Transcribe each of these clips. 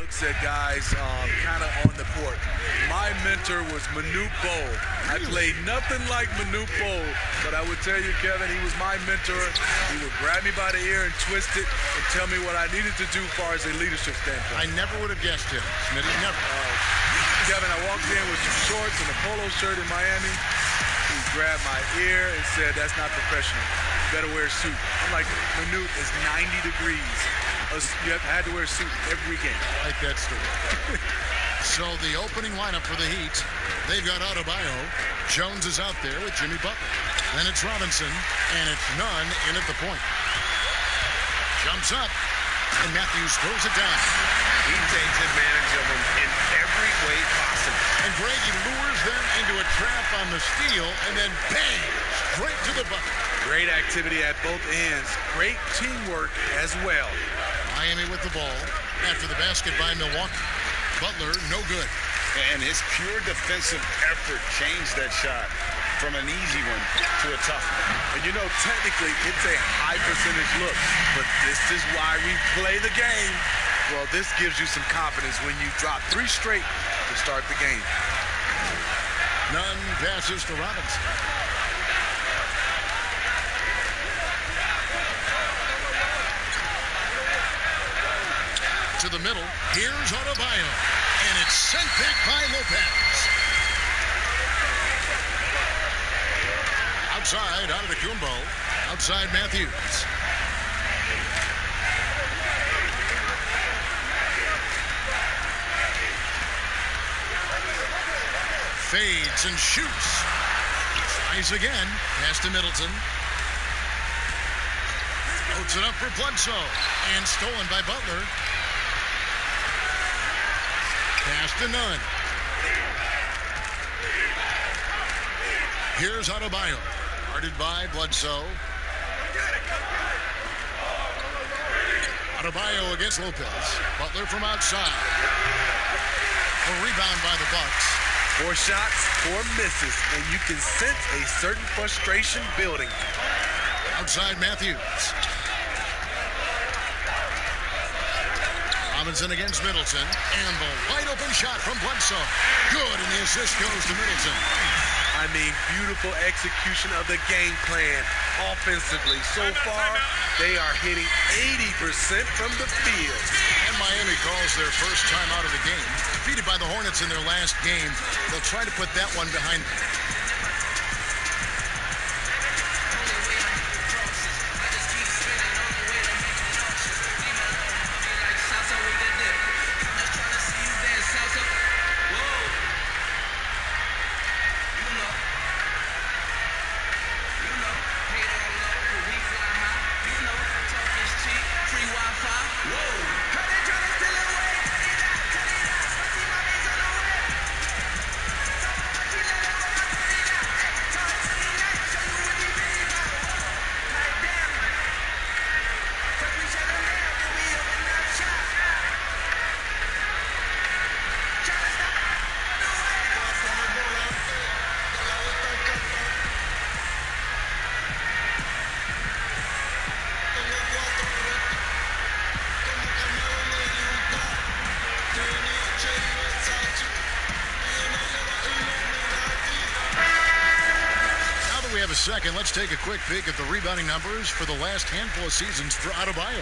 looks at guys kind of on the court. My mentor was Manute Bol. I played nothing like Manute Bol, but I would tell you, Kevin, he was my mentor. He would grab me by the ear and twist it and tell me what I needed to do as far as a leadership standpoint. I never would have guessed him, Smitty, never. Kevin, I walked in with some shorts and a polo shirt in Miami. He grabbed my ear and said, "That's not professional. You better wear a suit." I'm like, Manute is 90 degrees. You had to wear a suit every game. I like that story. So the opening lineup for the Heat, they've got Adebayo. Jones is out there with Jimmy Butler. Then it's Robinson, and it's Nunn in at the point. Jumps up, and Matthews throws it down. He takes advantage of him in every way possible. And Grady lures them into a trap on the steal, and then bang, straight to the bucket. Great activity at both ends. Great teamwork as well. Miami with the ball after the basket by Milwaukee. Butler, no good. And his pure defensive effort changed that shot from an easy one to a tough one. And you know, technically, it's a high percentage look, but this is why we play the game. Well, this gives you some confidence when you drop 3 straight to start the game. Nunn passes to Robinson. To the middle, here's Adebayo, and it's sent back by Lopez. Outside, out of the Kumbo. Outside, Matthews. Fades and shoots. Tries again. Pass to Middleton. Loads it up for Bledsoe. And stolen by Butler. Pass to Nunn. Here's Adebayo. Guarded by Bledsoe. Adebayo against Lopez. Butler from outside. A rebound by the Bucks. 4 shots, 4 misses, and you can sense a certain frustration building. Outside Matthews. Robinson against Middleton. And the wide open shot from Bledsoe. Good, and the assist goes to Middleton. I mean, beautiful execution of the game plan offensively. So far, they are hitting 80% from the field. And Miami calls their first time out of the game. Defeated by the Hornets in their last game. They'll try to put that one behind them. Second, let's take a quick peek at the rebounding numbers for the last handful of seasons for Adebayo.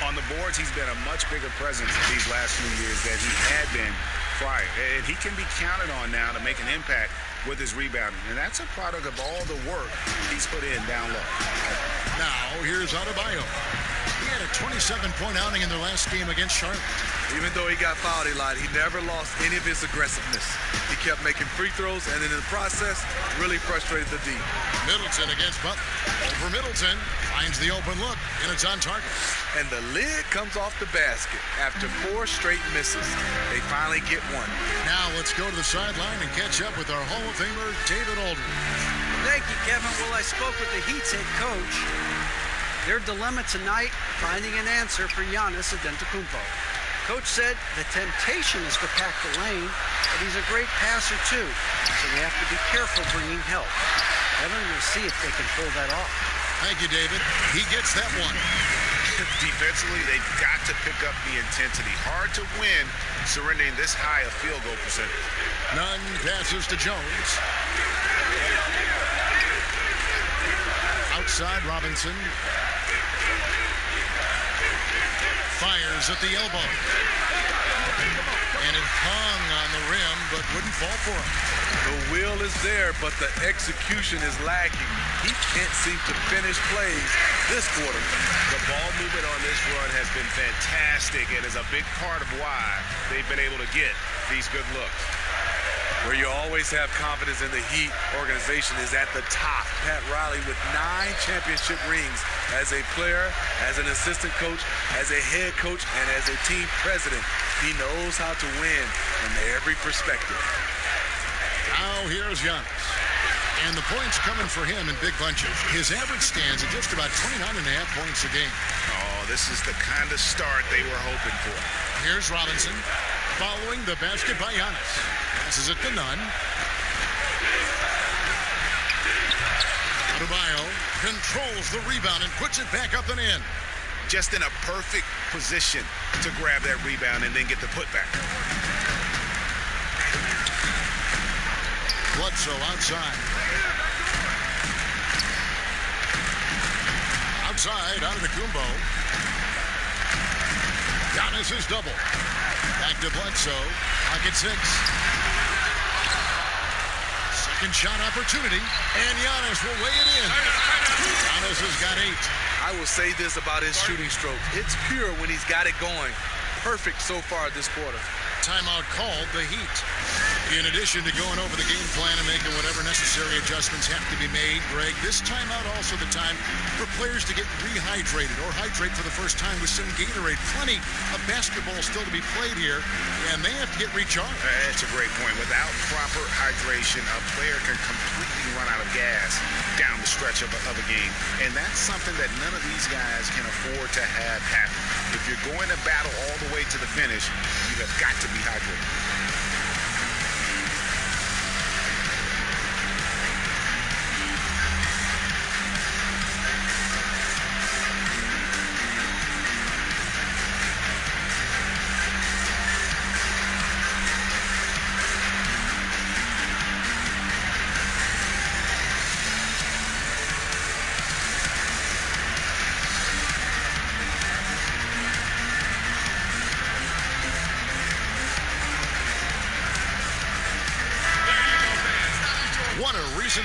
On the boards, he's been a much bigger presence these last few years than he had been prior. And he can be counted on now to make an impact with his rebounding. And that's a product of all the work he's put in down low. Now, here's Adebayo. He had a 27-point outing in their last game against Charlotte. Even though he got fouled a lot, he never lost any of his aggressiveness. He kept making free throws, and in the process, really frustrated the D. Middleton against Butler. Over Middleton. Finds the open look, and it's on target. And the lid comes off the basket after 4 straight misses. They finally get one. Now let's go to the sideline and catch up with our Hall of Famer, David Aldridge. Thank you, Kevin. Well, I spoke with the Heat's head coach. Their dilemma tonight, finding an answer for Giannis Antetokounmpo. Coach said the temptation is to pack the lane, but he's a great passer too, so we have to be careful bringing help. Kevin, we'll see if they can pull that off. Thank you, David. He gets that one. Defensively, they've got to pick up the intensity. Hard to win surrendering this high a field goal percentage. Nunn passes to Jones. Outside, Robinson. Fires at the elbow. And it hung on the rim, but wouldn't fall for him. The will is there, but the execution is lacking. He can't seem to finish plays this quarter. The ball movement on this run has been fantastic and is a big part of why they've been able to get these good looks. Where you always have confidence in the Heat organization is at the top. Pat Riley with 9 championship rings as a player, as an assistant coach, as a head coach, and as a team president. He knows how to win from every perspective. Now here's Giannis. And the points coming for him in big bunches. His average stands at just about 29.5 points a game. Oh, this is the kind of start they were hoping for. Here's Robinson following the basket by Giannis. Passes it to Nunn. Adebayo controls the rebound and puts it back up and in. Just in a perfect position to grab that rebound and then get the putback. Bledsoe outside. Outside, Antetokounmpo. Giannis is double. Back to Bledsoe. Pocket 6. Second shot opportunity, and Giannis will lay it in. Giannis has got 8. I will say this about his shooting stroke. It's pure when he's got it going. Perfect so far this quarter. Timeout called the Heat. In addition to going over the game plan and making whatever necessary adjustments have to be made, Greg, this timeout also the time for players to get rehydrated or hydrate for the first time with some Gatorade. Plenty of basketball still to be played here, and they have to get recharged. That's a great point. Without proper hydration, a player can completely run out of gas down the stretch of a game, and that's something that none of these guys can afford to have happen. If you're going to battle all the way to the finish, you have got to be hydrated.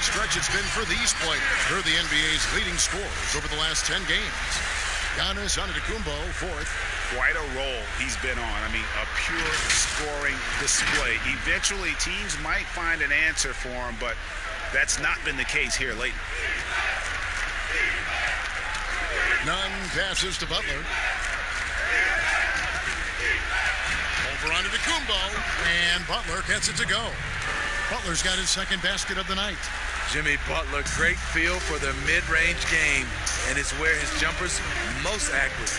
Stretch it's been for these players. They're the NBA's leading scorers over the last 10 games. Giannis Antetokounmpo, 4th. Quite a role he's been on. I mean, a pure scoring display. Eventually, teams might find an answer for him, but that's not been the case here lately. Nunn passes to Butler. Over Antetokounmpo, and Butler gets it to go. Butler's got his second basket of the night. Jimmy Butler, great feel for the mid-range game, and it's where his jumper's most accurate.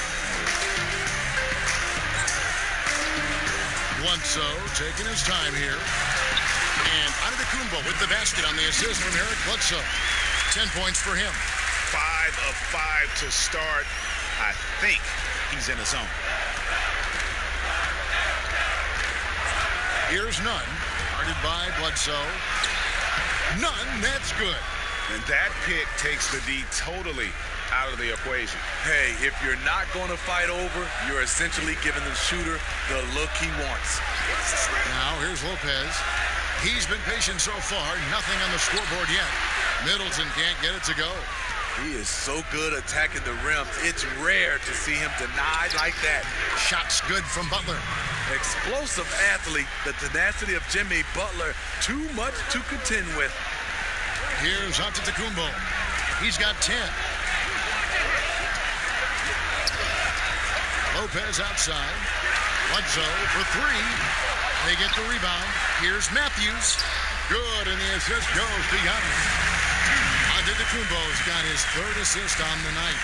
Bledsoe taking his time here. And Antetokounmpo with the basket on the assist from Eric Bledsoe. 10 points for him. 5 of 5 to start. I think he's in a zone. Here's Nunn. Guarded by Bledsoe. Nunn, that's good. And that pick takes the D totally out of the equation. Hey, if you're not going to fight over, you're essentially giving the shooter the look he wants. Now, here's Lopez. He's been patient so far. Nothing on the scoreboard yet. Middleton can't get it to go. He is so good attacking the rim. It's rare to see him denied like that. Shot's good from Butler. Explosive athlete, the tenacity of Jimmy Butler, too much to contend with. Here's Antetokounmpo. He's got 10. Lopez outside. Bledsoe for 3. They get the rebound. Here's Matthews. Good, and the assist goes to Giannis. Antetokounmpo's got his 3rd assist on the night.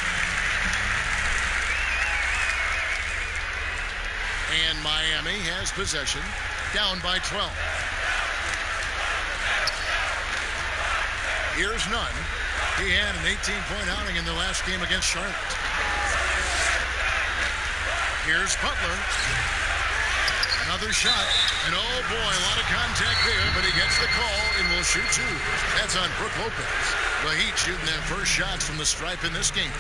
And Miami has possession, down by 12. Here's Nunn. He had an 18-point outing in the last game against Charlotte. Here's Butler. Another shot. And oh boy, a lot of contact there, but he gets the call and will shoot two. That's on Brook Lopez. The Heat shooting their first shots from the stripe in this game.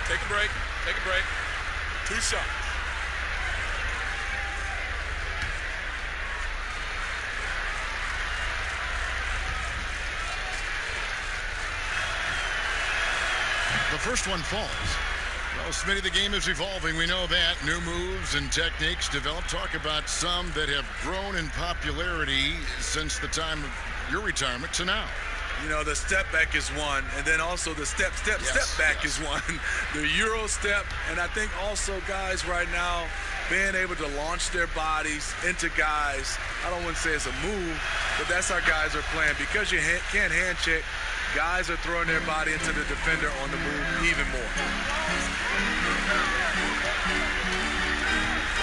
Take a break. Take a break. 2 shots. The first one falls. Well, Smitty, the game is evolving. We know that. New moves and techniques developed. Talk about some that have grown in popularity since the time of your retirement to now. You know, the step back is one, and then also the step back is one. The Euro step, and I think also guys right now being able to launch their bodies into guys. I don't want to say it's a move, but that's how guys are playing. Because you can't hand check, guys are throwing their body into the defender on the move even more.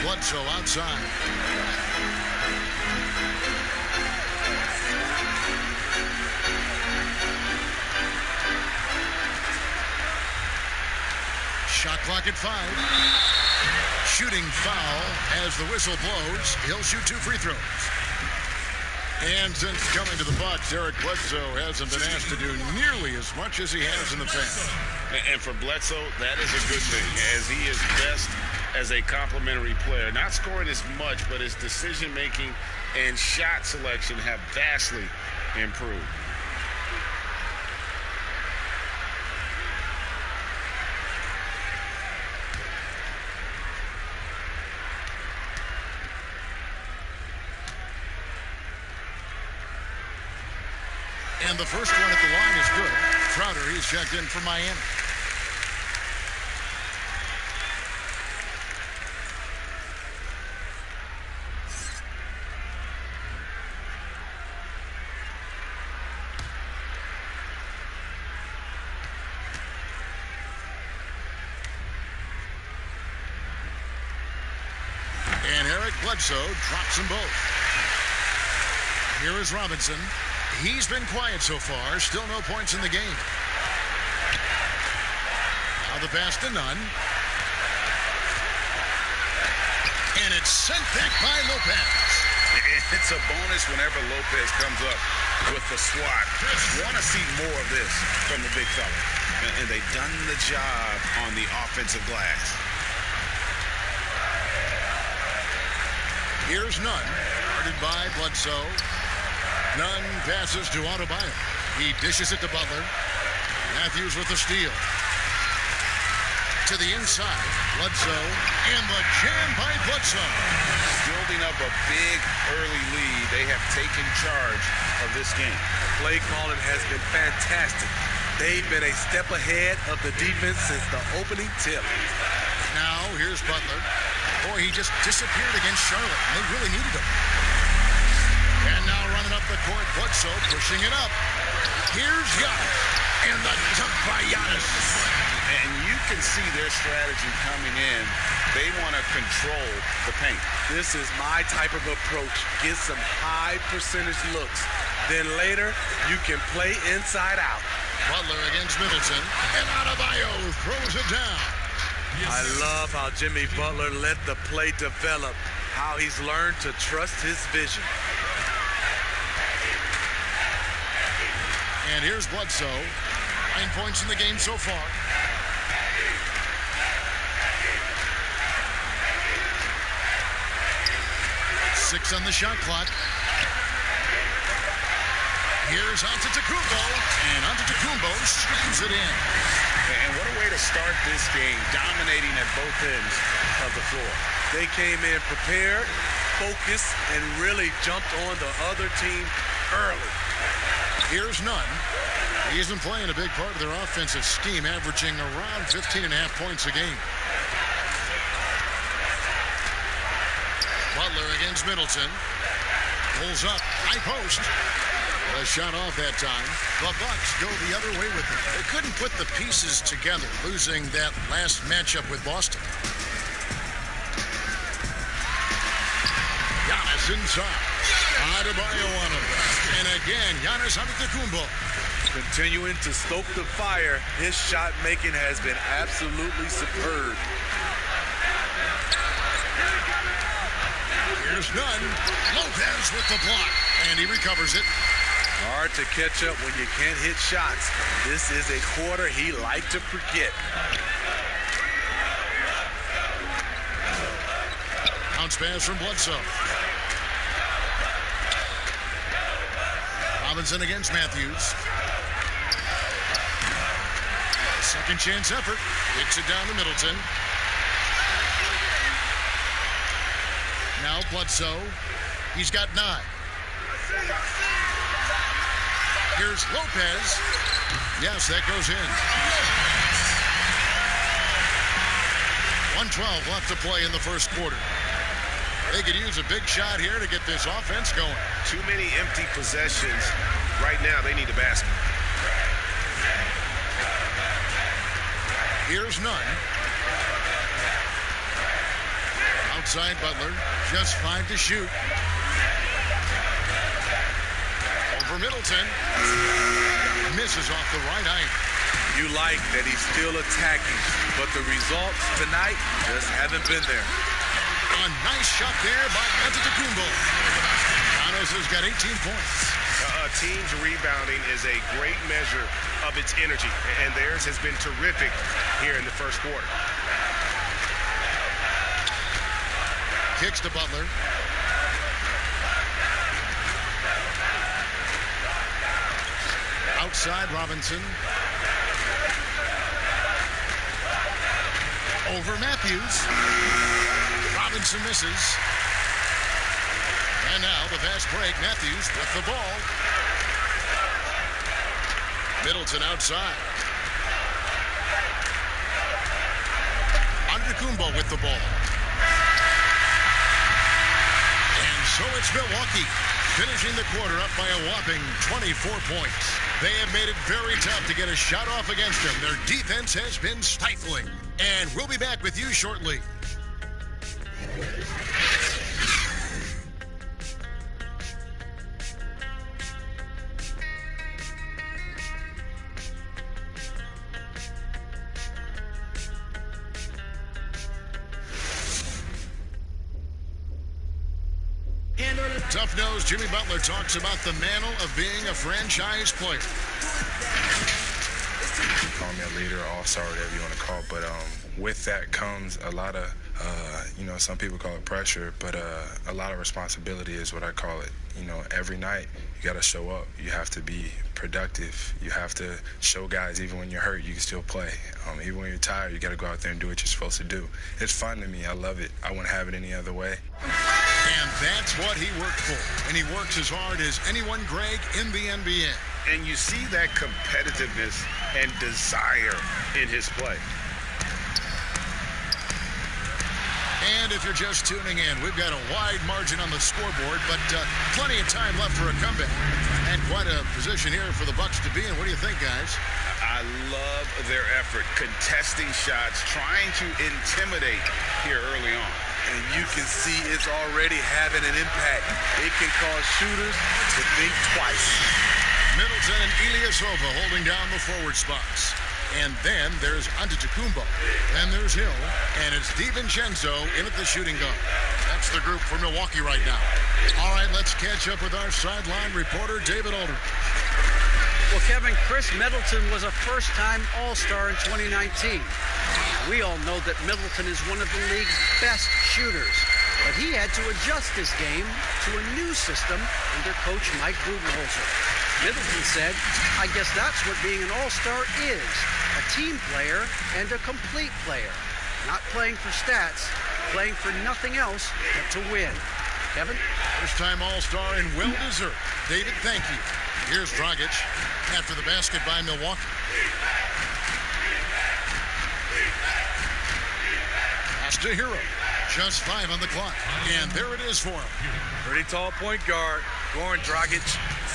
Bledsoe outside. Shot clock at 5. Shooting foul as the whistle blows. He'll shoot 2 free throws. And since coming to the Bucks, Eric Bledsoe hasn't been asked to do nearly as much as he has in the past. And for Bledsoe, that is a good thing, as he is best as a complementary player. Not scoring as much, but his decision-making and shot selection have vastly improved. And the first one at the line is good. Crowder, he's checked in for Miami. And Eric Bledsoe drops them both. Here is Robinson. He's been quiet so far. Still no points in the game. Now the pass to Nunn. And it's sent back by Lopez. It's a bonus whenever Lopez comes up with the swat. Want to see more of this from the big fella. And they've done the job on the offensive glass. Here's Nunn. Guarded by Bledsoe. Nunn passes to Adebayo. He dishes it to Butler. Matthews with the steal. To the inside. Bledsoe. And the jam by Bledsoe. Building up a big early lead. They have taken charge of this game. Play calling has been fantastic. They've been a step ahead of the defense since the opening tip. Now, here's Butler. Boy, he just disappeared against Charlotte. They really needed him. And now running up the court, Bledsoe pushing it up. Here's Giannis. And the dunk by Giannis. And you can see their strategy coming in. They want to control the paint. This is my type of approach. Get some high percentage looks. Then later, you can play inside out. Butler against Middleton. And Adebayo throws it down. I love how Jimmy Butler let the play develop. How he's learned to trust his vision. And here's Bledsoe. 9 points in the game so far. Six on the shot clock. Here's Antetokounmpo. And Antetokounmpo screams it in. And what a way to start this game, dominating at both ends of the floor. They came in prepared, focused, and really jumped on the other team early. Here's Nunn. He's been playing a big part of their offensive scheme, averaging around 15.5 points a game. Butler against Middleton. Pulls up, high post. A shot off that time. The Bucks go the other way with it. They couldn't put the pieces together, losing that last matchup with Boston. Gets inside. Adebayo on him. And again, Giannis Antetokounmpo. Continuing to stoke the fire. His shot making has been absolutely superb. Here's Nunn. Lopez with the block. And he recovers it. Hard to catch up when you can't hit shots. This is a quarter he liked to forget. Bounce pass from Bledsoe. Robinson against Matthews. Second chance effort. Kicks it down to Middleton. Now Bledsoe. He's got 9. Here's Lopez. Yes, that goes in. 1:12 left to play in the first quarter. They could use a big shot here to get this offense going. Too many empty possessions. Right now, they need a basket. Here's Nunn. Outside Butler. Just 5 to shoot. Over Middleton. Misses off the right eye. You like that he's still attacking, but the results tonight just haven't been there. A nice shot there by Antetokounmpo. Giannis has got 18 points. A team's rebounding is a great measure of its energy, and theirs has been terrific here in the first quarter. Kicks to Butler. Outside Robinson. Over Matthews. Robinson misses. And now the fast break. Matthews with the ball. Middleton outside. Antetokounmpo with the ball. And so it's Milwaukee finishing the quarter up by a whopping 24 points. They have made it very tough to get a shot off against them. Their defense has been stifling. And we'll be back with you shortly. Tough-nosed Jimmy Butler talks about the mantle of being a franchise player. Call me a leader, all-star, whatever you want to call it. But with that comes a lot of, some people call it pressure, but a lot of responsibility is what I call it. Every night you got to show up. You have to be productive. You have to show guys even when you're hurt, you can still play. Even when you're tired, you got to go out there and do what you're supposed to do. It's fun to me. I love it. I wouldn't have it any other way. And that's what he worked for. And he works as hard as anyone, Greg, in the NBA. And you see that competitiveness and desire in his play. And if you're just tuning in, we've got a wide margin on the scoreboard, but plenty of time left for a comeback. And quite a position here for the Bucks to be in. What do you think, guys? I love their effort, contesting shots, trying to intimidate here early on. And you can see it's already having an impact. It can cause shooters to think twice. Middleton and Ilyasova holding down the forward spots. And then there's Antetokounmpo. Then there's Hill. And it's DiVincenzo in at the shooting guard. That's the group for Milwaukee right now. All right, let's catch up with our sideline reporter, David Aldridge. Well, Kevin, Chris Middleton was a first-time All-Star in 2019. We all know that Middleton is one of the league's best shooters, but he had to adjust his game to a new system under coach Mike Budenholzer. Middleton said, I guess that's what being an All-Star is, a team player and a complete player. Not playing for stats, playing for nothing else but to win. Kevin? First-time All-Star and well-deserved. David, thank you. Here's Dragic after the basket by Milwaukee. Pass to Hero. Just 5 on the clock. And there it is for him. Pretty tall point guard. Goran Dragic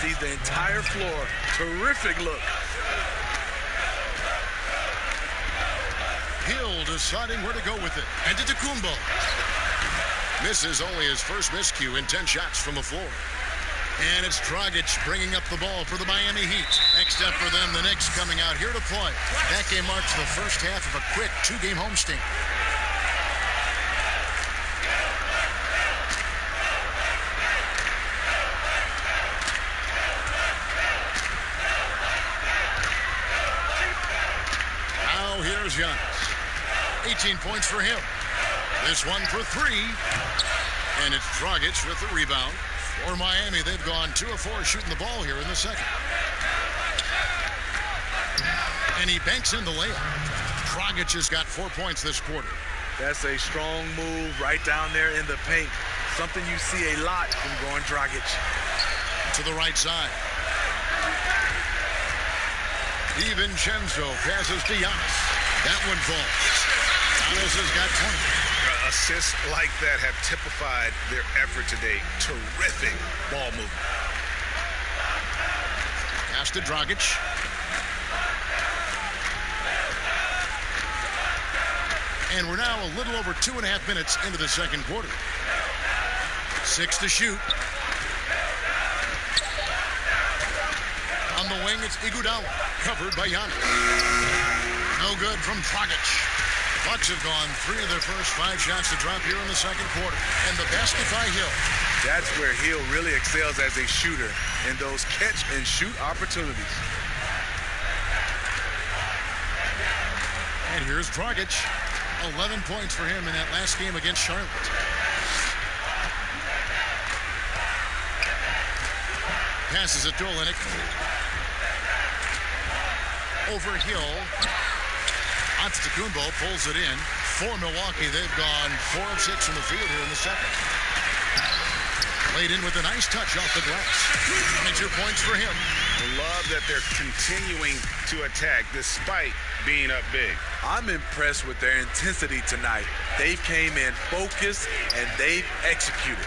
sees the entire floor. Terrific look. Hill deciding where to go with it. Antetokounmpo. Misses only his first miscue in 10 shots from the floor. And it's Dragic bringing up the ball for the Miami Heat. Next up for them, the Knicks coming out here to play. That game marks the first half of a quick 2-game homestand. Now here's Giannis. 18 points for him. This one for 3. And it's Dragic with the rebound. For Miami, they've gone 2 of 4 shooting the ball here in the second. And he banks in the layup. Dragic has got 4 points this quarter. That's a strong move right down there in the paint. Something you see a lot from Goran Dragic. To the right side. DiVincenzo passes to Giannis. That one falls. Giannis has got 20. Assists like that have typified their effort today. Terrific ball movement. Pass to Dragic. And we're now a little over 2.5 minutes into the second quarter. 6 to shoot. On the wing, it's Iguodala, covered by Giannis. No good from Dragic. Bucks have gone 3 of their first 5 shots to drop here in the second quarter. And the basket by Hill. That's where Hill really excels as a shooter in those catch-and-shoot opportunities. And here's Dragic. 11 points for him in that last game against Charlotte. Passes it to Olynyk. Over Hill. Antetokounmpo pulls it in. For Milwaukee, they've gone 4 of 6 from the field here in the second. Laid in with a nice touch off the glass. 22 points for him. I love that they're continuing to attack despite being up big. I'm impressed with their intensity tonight. They came in focused and they've executed.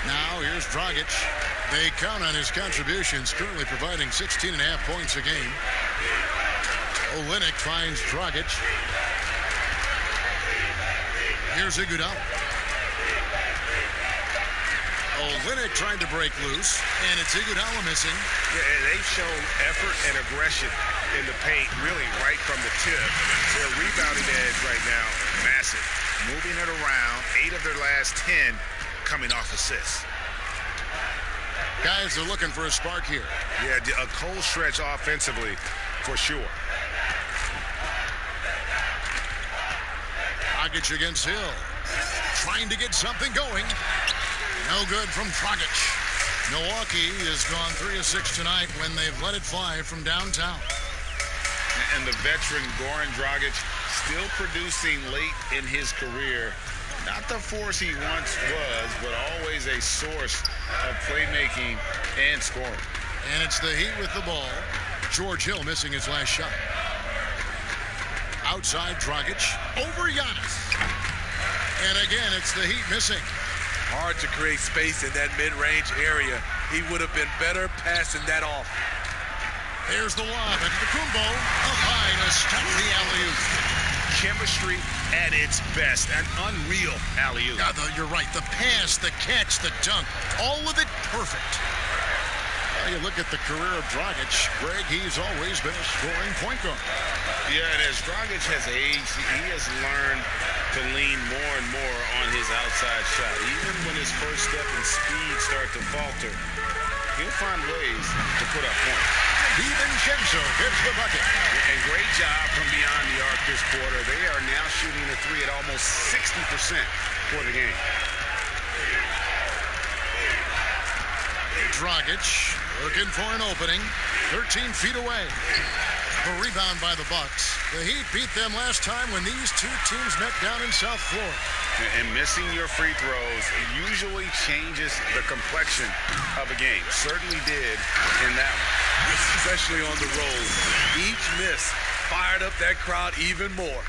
Now here's Dragic. They count on his contributions, currently providing 16.5 points a game. Olynyk finds Dragic. Here's Iguodala. Olynyk trying to break loose, and it's Iguodala missing. Yeah, they've shown effort and aggression in the paint, really right from the tip. Their rebounding edge right now, massive. Moving it around, 8 of their last 10 coming off assists. Guys are looking for a spark here. Yeah, a cold stretch offensively, for sure. Dragic against Hill. Trying to get something going. No good from Dragic. Milwaukee has gone 3 of 6 tonight when they've let it fly from downtown. And the veteran Goran Dragic still producing late in his career. Not the force he once was, but always a source of playmaking and scoring. And it's the Heat with the ball. George Hill missing his last shot. Outside Dragic. Over Giannis. And again, it's the Heat missing. Hard to create space in that mid-range area. He would have been better passing that off. Here's the lob. Antetokounmpo up high to stop the alley-oop. Chemistry at its best. An unreal alley-oop. Yeah, you're right. The pass, the catch, the dunk, all of it perfect. Well, you look at the career of Dragic, Greg, he's always been a scoring point guard. Yeah, and as Dragic has aged, he has learned to lean more and more on his outside shot. Even when his first step and speed start to falter, he'll find ways to put up points. DiVincenzo gets the bucket. And great job from beyond the arc this quarter. They are now shooting the 3 at almost 60% for the game. Dragic looking for an opening. 13 feet away. The rebound by the Bucks. The Heat beat them last time when these two teams met down in South Florida. And missing your free throws usually changes the complexion of a game. Certainly did in that one. Especially on the road. Each miss fired up that crowd even more.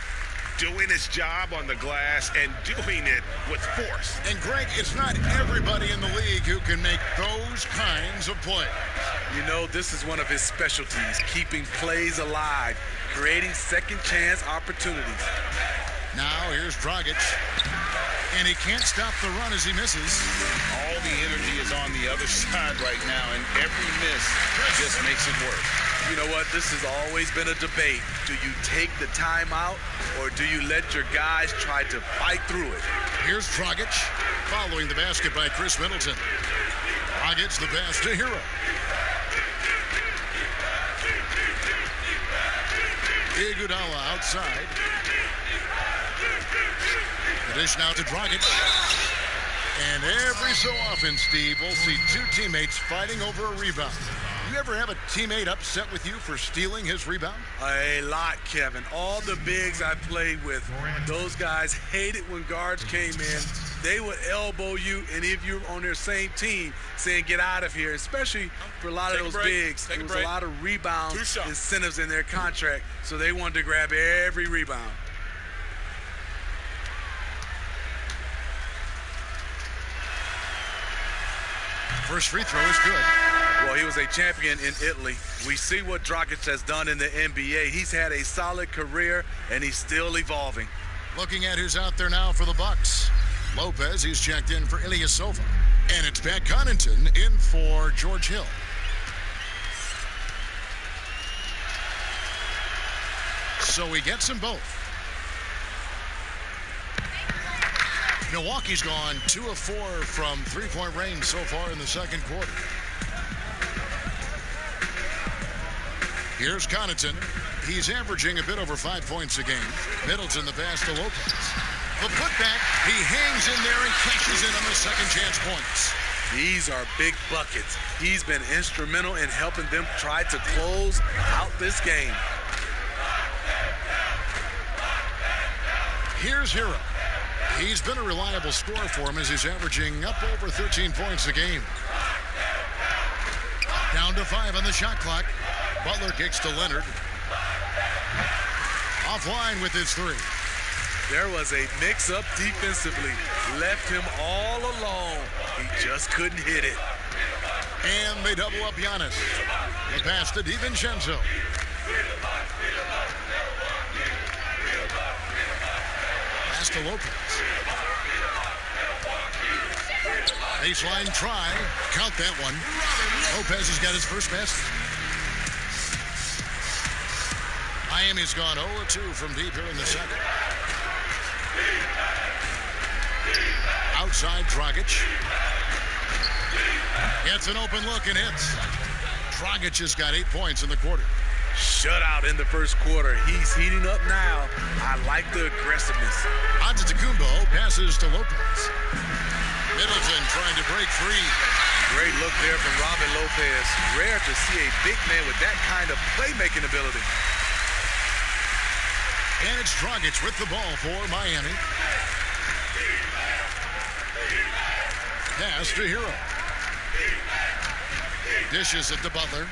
Doing his job on the glass and doing it with force. And Greg, it's not everybody in the league who can make those kinds of plays. You know, this is one of his specialties, keeping plays alive, creating second chance opportunities. Now here's Dragic. And he can't stop the run as he misses. All the energy is on the other side right now, and every miss just makes it worse. You know what? This has always been a debate. Do you take the timeout, or do you let your guys try to fight through it? Here's Dragic following the basket by Chris Middleton. Dragic the pass to Hero. Iguodala outside. The dish now to Dragic. And every so often, Steve, we'll see two teammates fighting over a rebound. You ever have a teammate upset with you for stealing his rebound? A lot, Kevin. All the bigs I played with, those guys hated when guards came in. They would elbow you, and if you're on their same team, saying, get out of here, especially for a lot of those bigs. There was a lot of rebound incentives in their contract, so they wanted to grab every rebound. First free throw is good. Well, he was a champion in Italy. We see what Dragic has done in the NBA. He's had a solid career, and he's still evolving. Looking at who's out there now for the Bucks. Lopez, he's checked in for Ilyasova. And it's Pat Connaughton in for George Hill. So he gets them both. Milwaukee's gone 2 of 4 from three-point range so far in the second quarter. Here's Connaughton. He's averaging a bit over 5 points a game. Middleton the pass to Lopez. The putback, he hangs in there and cashes in on the second chance points. These are big buckets. He's been instrumental in helping them try to close out this game. Here's Hero. He's been a reliable scorer for him as he's averaging up over 13 points a game. Down to 5 on the shot clock. Butler kicks to Leonard. Offline with his 3. There was a mix-up defensively. Left him all alone. He just couldn't hit it. And they double up Giannis. The pass to DiVincenzo. Pass to Lopez. Baseline try. Count that one. Lopez has got his first basket. Miami's gone 0-2 from deep here in the second. Outside Dragic. Gets an open look and hits. Dragic has got 8 points in the quarter. Shutout in the first quarter. He's heating up now. I like the aggressiveness. Antetokounmpo passes to Lopez. Middleton trying to break free. Great look there from Robin Lopez. Rare to see a big man with that kind of playmaking ability. And it's Dragic with the ball for Miami. Pass to Hero. Dishes it to Butler.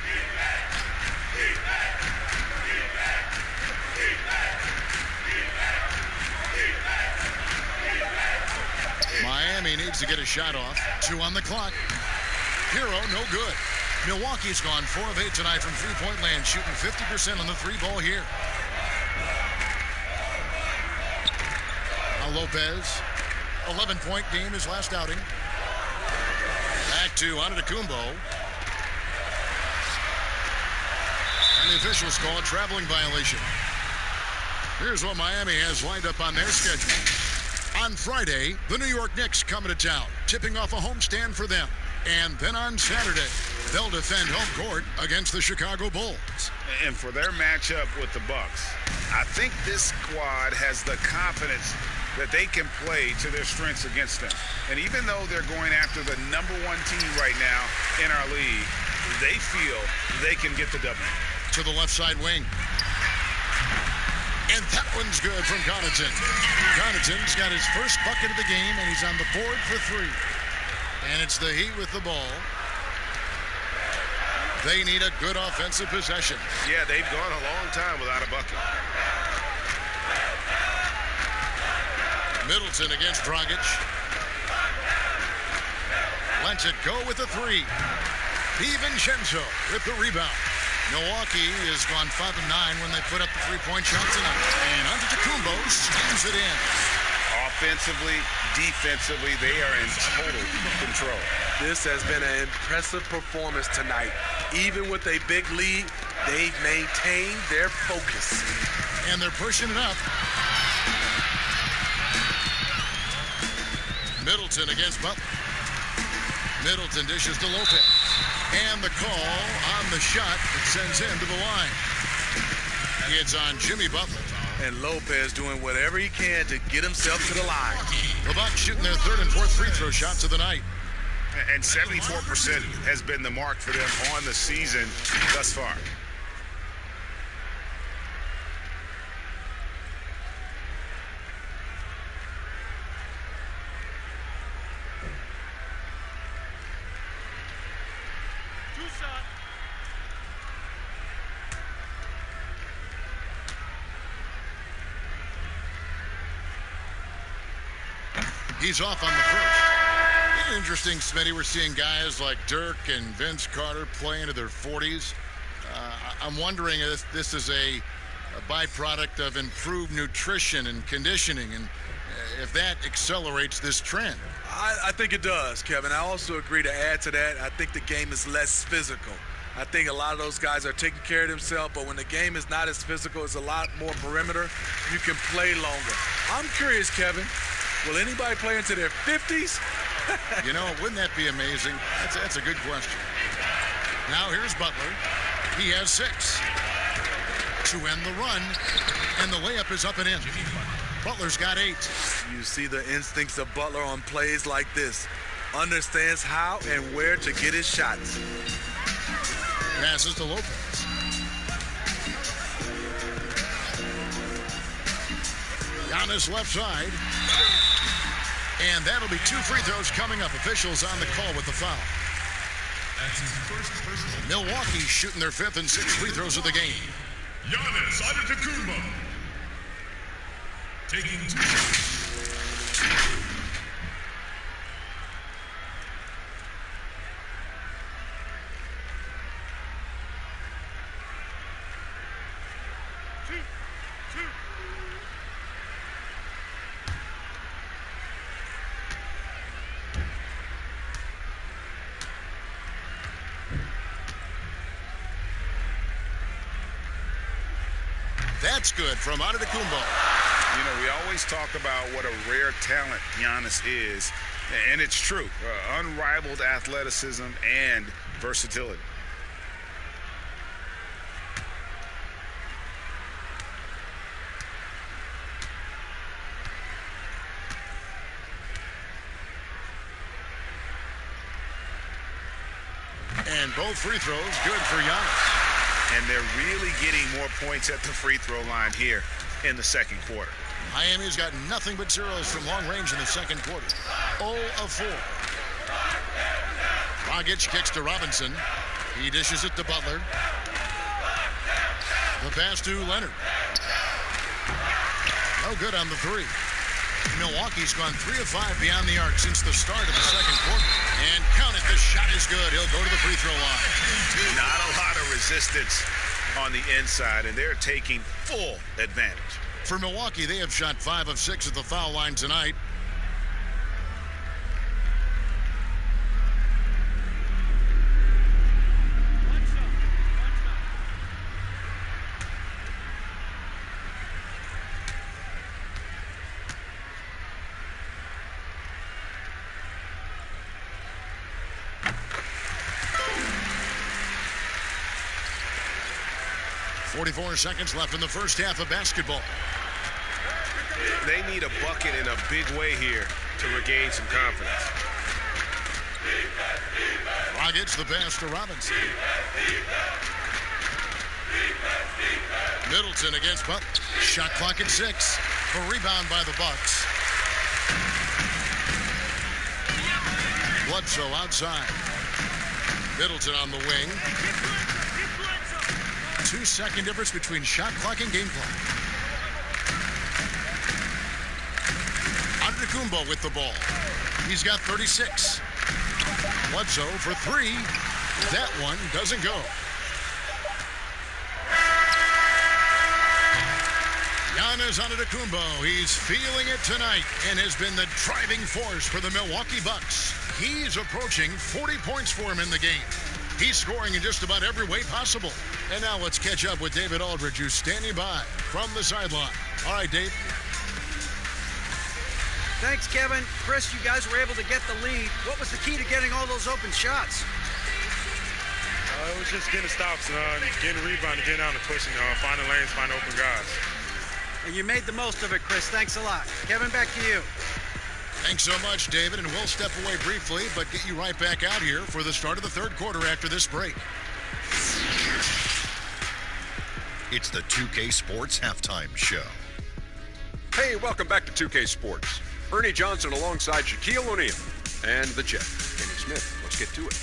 Miami needs to get a shot off. 2 on the clock. Hero, no good. Milwaukee's gone 4 of 8 tonight from three-point land, shooting 50% on the 3-ball here. Now Lopez, 11-point game his last outing. Back to Antetokounmpo. And the officials call a traveling violation. Here's what Miami has lined up on their schedule. On Friday, the New York Knicks coming to town, tipping off a homestand for them. And then on Saturday, they'll defend home court against the Chicago Bulls. And for their matchup with the Bucks, I think this squad has the confidence that they can play to their strengths against them. And even though they're going after the #1 team right now in our league, they feel they can get the W. To the left side wing. And that one's good from Connaughton. Connaughton's got his first bucket of the game, and he's on the board for 3. And it's the Heat with the ball. They need a good offensive possession. Yeah, they've gone a long time without a bucket. Middleton against Dragic. Lets it go with the 3. DiVincenzo with the rebound. Milwaukee has gone 5 of 9 when they put up the 3-point shot tonight. And Antetokounmpo slams it in. Offensively, defensively, they are in total control. This has been an impressive performance tonight. Even with a big lead, they've maintained their focus. And they're pushing it up. Middleton against Butler. Middleton dishes to Lopez. And the call on the shot that sends him to the line. It's on Jimmy Butler. And Lopez doing whatever he can to get himself to the line. The Bucks shooting their third and fourth free throw shots of the night. And 74% has been the mark for them on the season thus far. He's off on the first. Interesting, Smitty. We're seeing guys like Dirk and Vince Carter play into their 40s. I'm wondering if this is a byproduct of improved nutrition and conditioning, and if that accelerates this trend. I think it does, Kevin. I also agree to add to that. I think the game is less physical. I think a lot of those guys are taking care of themselves, but when the game is not as physical, it's a lot more perimeter. You can play longer. I'm curious, Kevin. Will anybody play into their 50s? You know, wouldn't that be amazing? That's a good question. Now here's Butler. He has 6 to end the run, and the layup is up and in. Butler's got 8. You see the instincts of Butler on plays like this. Understands how and where to get his shots. Passes to Lopez. Giannis left side. And that'll be 2 free throws coming up. Officials on the call with the foul. Milwaukee shooting their 5th and 6th free throws of the game. Giannis Antetokounmpo taking 2 shots. That's good from Antetokounmpo. You know, we always talk about what a rare talent Giannis is, and it's true. Unrivaled athleticism and versatility. And both free throws good for Giannis. And they're really getting more points at the free throw line here in the second quarter. Miami's got nothing but zeros from long range in the second quarter. 0 of 4. Dragic kicks to Robinson. He dishes it to Butler. The pass to Leonard. No good on the 3. Milwaukee's gone 3 of 5 beyond the arc since the start of the second quarter. And count it, the shot is good. He'll go to the free throw line. Not a lot of resistance on the inside, and they're taking full advantage. For Milwaukee, they have shot 5 of 6 at the foul line tonight. .44 seconds left in the first half of basketball. They need a bucket in a big way here to regain some confidence. Dragic the pass to Robinson. Middleton against Butler. Shot clock at 6. A rebound by the Bucks. Bledsoe outside. Middleton on the wing. 2-second difference between shot clock and game clock. Antetokounmpo with the ball. He's got 36. Bledsoe for 3. That one doesn't go. Giannis Antetokounmpo, he's feeling it tonight and has been the driving force for the Milwaukee Bucks. He's approaching 40 points for him in the game. He's scoring in just about every way possible. And now let's catch up with David Aldridge, who's standing by from the sideline. All right, Dave. Thanks, Kevin. Chris, you guys were able to get the lead. What was the key to getting all those open shots? It was just getting stops, getting rebounding, getting out and pushing, finding lanes, finding open guys. And you made the most of it, Chris. Thanks a lot. Kevin, back to you. Thanks so much, David, and we'll step away briefly, but get you right back out here for the start of the third quarter after this break. It's the 2K Sports Halftime Show. Hey, welcome back to 2K Sports. Ernie Johnson alongside Shaquille O'Neal and the Jet, Kenny Smith. Let's get to it.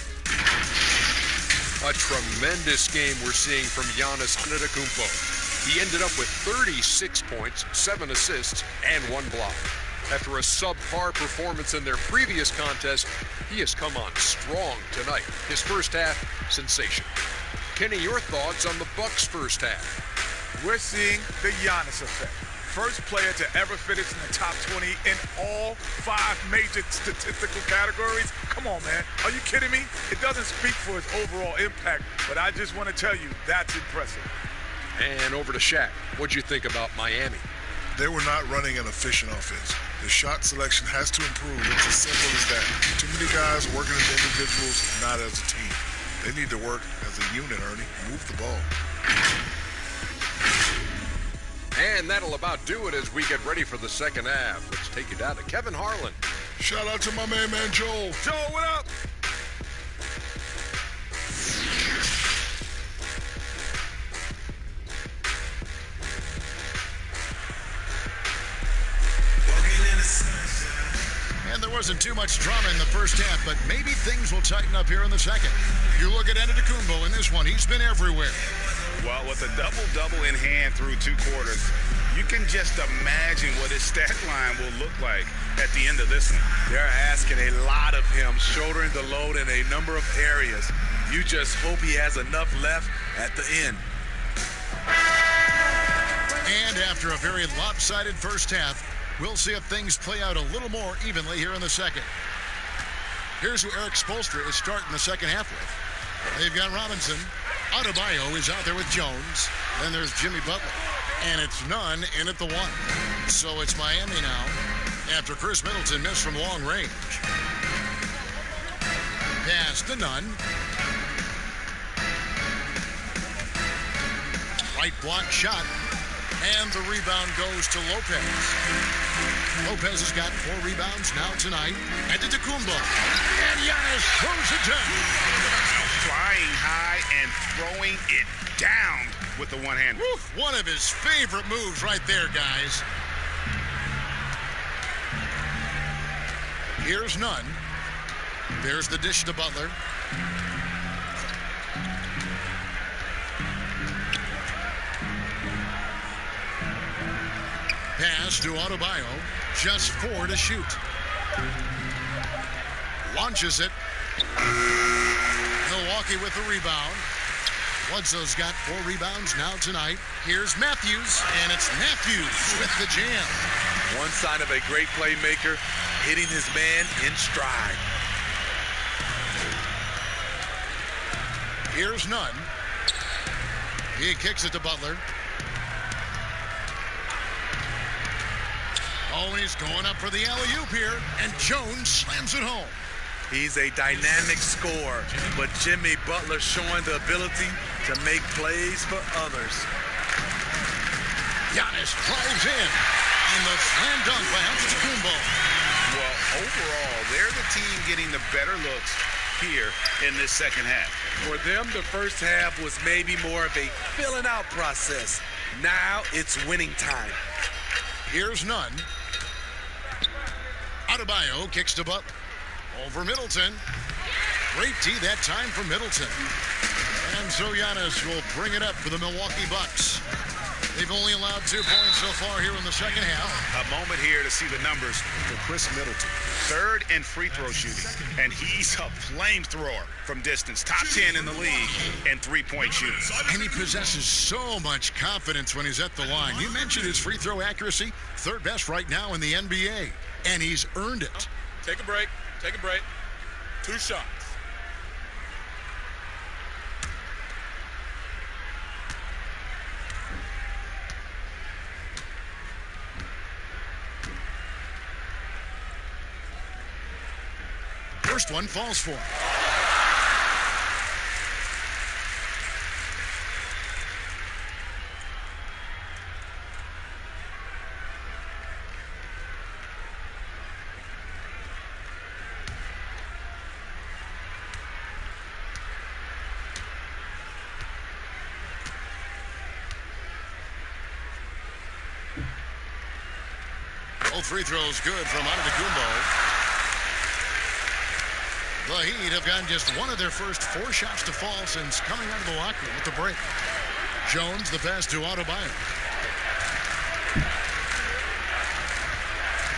A tremendous game we're seeing from Giannis Antetokounmpo. He ended up with 36 points, 7 assists, and 1 block. After a subpar performance in their previous contest, he has come on strong tonight. His first half, sensation. Kenny, your thoughts on the Bucks' first half? We're seeing the Giannis effect. First player to ever finish in the top 20 in all 5 major statistical categories. Come on, man. Are you kidding me? It doesn't speak for his overall impact, but I just want to tell you, that's impressive. And over to Shaq. What'd you think about Miami? They were not running an efficient offense. The shot selection has to improve. It's as simple as that. Too many guys working as individuals, not as a team. They need to work as a unit, Ernie. Move the ball. And that'll about do it as we get ready for the second half. Let's take you down to Kevin Harlan. Shout out to my man Joel. Joel, what up? And there wasn't too much drama in the first half, but maybe things will tighten up here in the second. You look at Antetokounmpo in this one, he's been everywhere. Well, with a double-double in hand through 2 quarters, you can just imagine what his stat line will look like at the end of this one. They're asking a lot of him, shouldering the load in a number of areas. You just hope he has enough left at the end. And after a very lopsided first half, we'll see if things play out a little more evenly here in the second. Here's who Eric Spoelstra is starting the second half with. They've got Robinson. Adebayo is out there with Jones. Then there's Jimmy Butler. And it's Nunn in at the 1. So it's Miami now after Chris Middleton missed from long range. Pass to Nunn. Right block shot. And the rebound goes to Lopez. Lopez has got 4 rebounds now tonight. Antetokounmpo. And Giannis throws it down. Flying high and throwing it down with the one hand. One of his favorite moves right there, guys. Here's Nunn. There's the dish to Butler. Pass to Adebayo. Just 4 to shoot. Launches it. Milwaukee with the rebound. Bledsoe's got 4 rebounds now tonight. Here's Matthews, and it's Matthews with the jam. One sign of a great playmaker, hitting his man in stride. Here's Nunn. He kicks it to Butler. Oh, and he's going up for the alley-oop here, and Jones slams it home. He's a dynamic scorer, but Jimmy Butler showing the ability to make plays for others. Giannis drives in, and the slam dunk by Antetokounmpo. Well, overall, they're the team getting the better looks here in this second half. For them, the first half was maybe more of a filling out process. Now it's winning time. Here's Nunn. Adebayo kicks to Butler. Over Middleton. Great D that time from Middleton. And so Giannis will bring it up for the Milwaukee Bucks. They've only allowed 2 points so far here in the second half. A moment here to see the numbers for Chris Middleton. 3rd in free throw shooting, and he's a flamethrower from distance. Top 10 in the league in three-point shooting. And he possesses so much confidence when he's at the line. You mentioned his free throw accuracy, 3rd best right now in the NBA, and he's earned it. Take a break. Take a break. 2 shots. First one falls for him. Both free throws good from Antetokounmpo. The Heat have gotten just one of their first 4 shots to fall since coming out of the locker room with the break. Jones, the pass to Adebayo.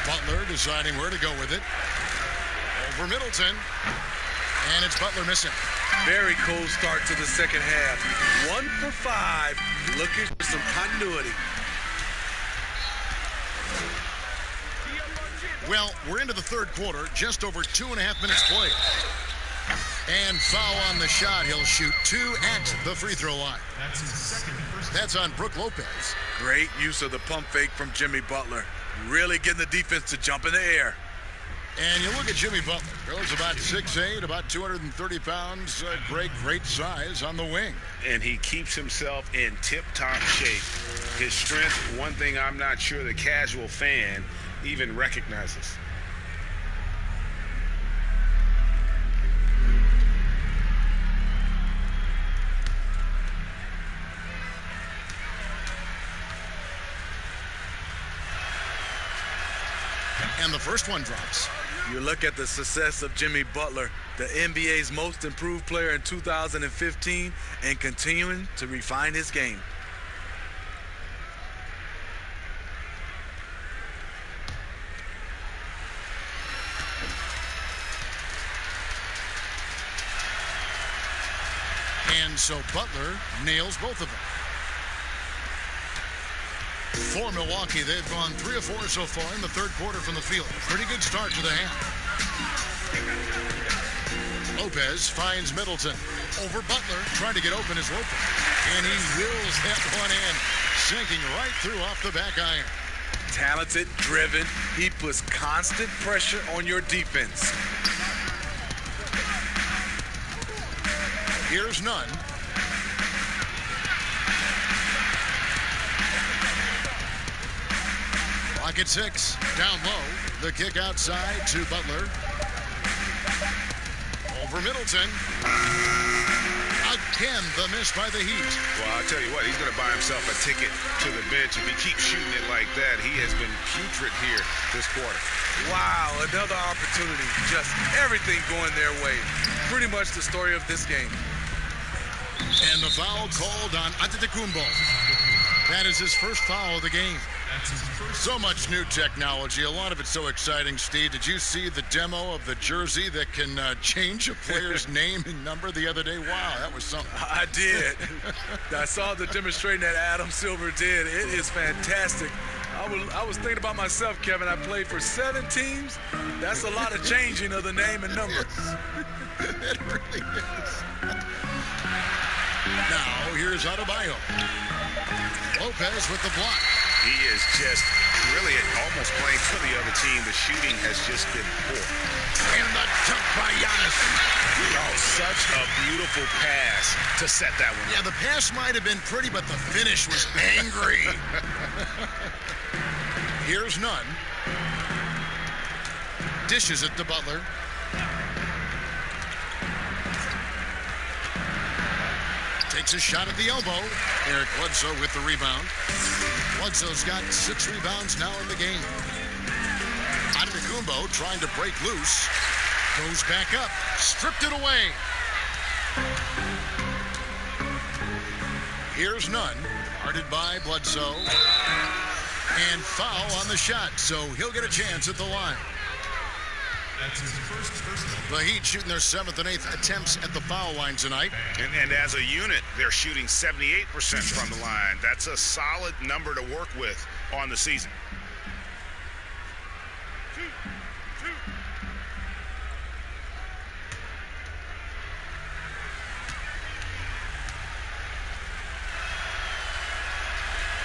Butler deciding where to go with it. Over Middleton. And it's Butler missing. Very cold start to the second half. 1 for 5. Looking for some continuity. Well, we're into the 3rd quarter, just over 2.5 minutes played. And foul on the shot. He'll shoot 2 at the free throw line. That's on Brook Lopez. Great use of the pump fake from Jimmy Butler. Really getting the defense to jump in the air. And you look at Jimmy Butler. Goes about 6'8", about 230 pounds. Great size on the wing. And he keeps himself in tip-top shape. His strength, one thing I'm not sure the casual fan even recognizes. And the first one drops. You look at the success of Jimmy Butler, the NBA's most improved player in 2015, and continuing to refine his game. And so Butler nails both of them. For Milwaukee, they've gone 3 of 4 so far in the 3rd quarter from the field. Pretty good start to the half. Lopez finds Middleton. Over Butler, trying to get open is open. And he wills that one in, sinking right through off the back iron. Talented, driven, he puts constant pressure on your defense. Here's none. Clock at 6. Down low. The kick outside to Butler. Over Middleton. Again, the miss by the Heat. Well, I'll tell you what, he's going to buy himself a ticket to the bench. If he keeps shooting it like that, he has been putrid here this quarter. Wow, another opportunity. Just everything going their way. Pretty much the story of this game. And the foul called on Antetokounmpo. That is his first foul of the game. So much new technology. A lot of it's so exciting, Steve. Did you see the demo of the jersey that can change a player's name and number the other day? Wow, that was something. I did. I saw the demonstration that Adam Silver did. It is fantastic. I was thinking about myself, Kevin. I played for 7 teams. That's a lot of changing of the name and number. It really is. Now, here's Adebayo. Lopez with the block. He is just really almost playing for the other team. The shooting has just been poor. And the dunk by Giannis. Oh, such a beautiful pass to set that one. Yeah, the pass might have been pretty, but the finish was angry. Here's none. Dishes it to Butler. Takes a shot at the elbow. Eric Bledsoe with the rebound. Bledsoe's got 6 rebounds now in the game. Antetokounmpo trying to break loose. Goes back up. Stripped it away. Here's none. Guarded by Bledsoe. And foul on the shot, so he'll get a chance at the line. That's his first personal. The Heat shooting their 7th and 8th attempts at the foul line tonight. And as a unit, they're shooting 78% from the line. That's a solid number to work with on the season.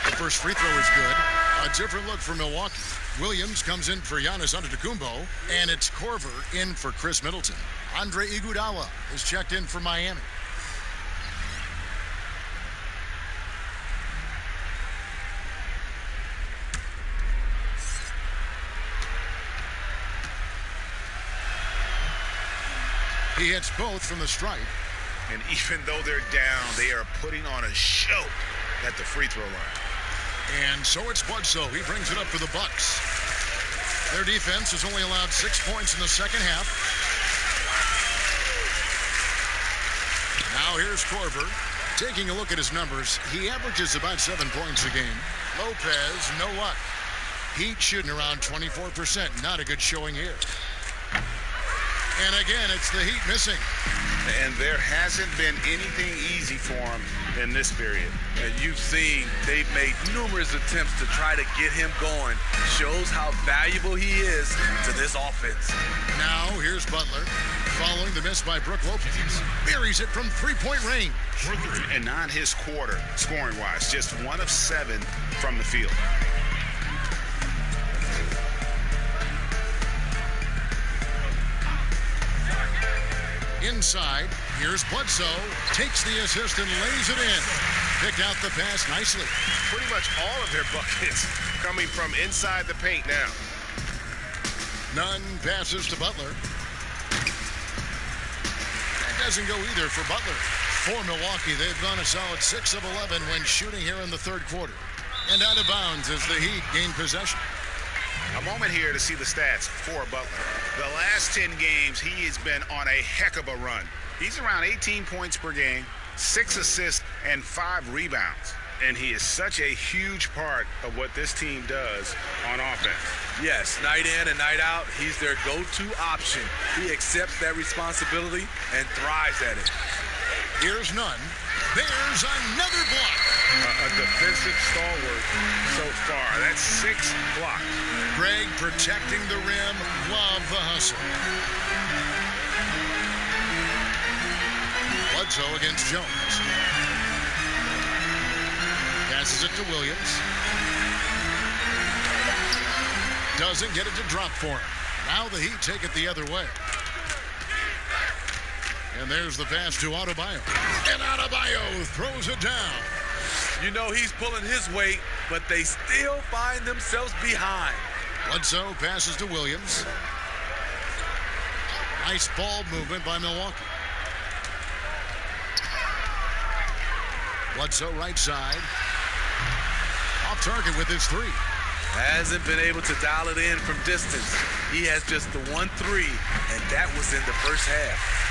The first free throw is good. A different look for Milwaukee. Williams comes in for Giannis Antetokounmpo, and it's Korver in for Chris Middleton. Andre Iguodala is checked in for Miami. He hits both from the stripe. And even though they're down, they are putting on a show at the free throw line. And so it's Bledsoe. He brings it up for the Bucks. Their defense has only allowed 6 points in the second half. Now here's Korver. Taking a look at his numbers, he averages about 7 points a game. Lopez, no luck. Heat shooting around 24%. Not a good showing here. And again, it's the Heat missing. And there hasn't been anything easy for him in this period. And you've seen they've made numerous attempts to try to get him going. Shows how valuable he is to this offense. Now here's Butler. Following the miss by Brook Lopez. Buries it from three-point range. And not his quarter, scoring-wise. Just 1 of 7 from the field. Inside, here's Bledsoe. Takes the assist and lays it in. Picked out the pass nicely. Pretty much all of their buckets coming from inside the paint now. Nunn passes to Butler. That doesn't go either for Butler. For Milwaukee, they've gone a solid 6 of 11 when shooting here in the third quarter. And out of bounds as the Heat gain possession. A moment here to see the stats for Butler. The last 10 games, he has been on a heck of a run. He's around 18 points per game, 6 assists, and 5 rebounds. And he is such a huge part of what this team does on offense. Yes, night in and night out, he's their go-to option. He accepts that responsibility and thrives at it. Here's Nunn. There's another block. A defensive stalwart so far. That's 6 blocks. Greg protecting the rim. Love the hustle. Bledsoe against Jones. Passes it to Williams. Doesn't get it to drop for him. Now the Heat take it the other way. And there's the pass to Adebayo. And Adebayo throws it down. You know he's pulling his weight, but they still find themselves behind. Bledsoe passes to Williams. Nice ball movement by Milwaukee. Bledsoe right side. Off target with his 3. Hasn't been able to dial it in from distance. He has just the 1 3, and that was in the first half.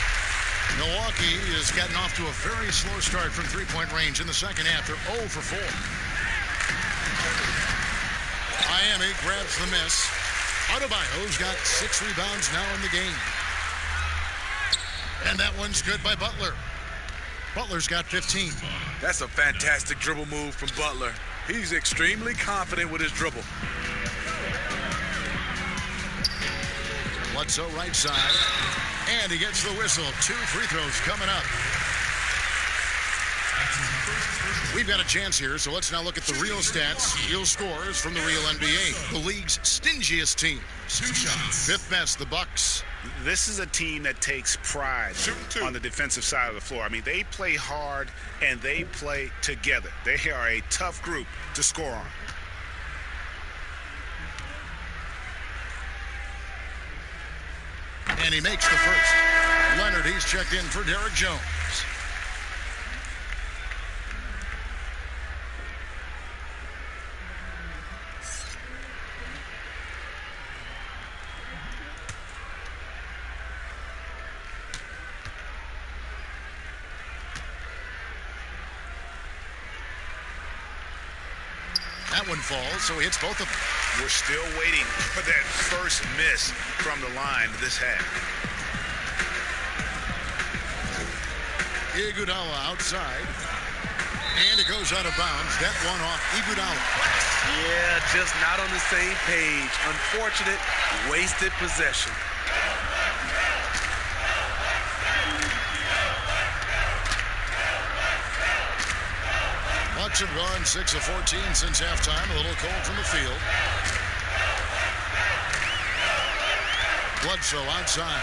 Milwaukee has gotten off to a very slow start from three-point range in the second half. They're 0 for 4. Miami grabs the miss. Adebayo's got 6 rebounds now in the game. And that one's good by Butler. Butler's got 15. That's a fantastic dribble move from Butler. He's extremely confident with his dribble. Bledsoe right side. And he gets the whistle. 2 free throws coming up. We've got a chance here, so let's now look at the real stats, real scores from the real NBA. The league's stingiest team. 2 shots. 5th best, the Bucks. This is a team that takes pride on the defensive side of the floor. I mean, they play hard and they play together. They are a tough group to score on. And he makes the first. Leonard, he's checked in for Derek Jones. that one falls, so he hits both of them. We're still waiting for that first miss from the line this half. Iguodala outside. And it goes out of bounds. That one off Iguodala. Yeah, just not on the same page. Unfortunate, wasted possession. Bucks have gone 6 of 14 since halftime. A little cold from the field. Bledsoe outside.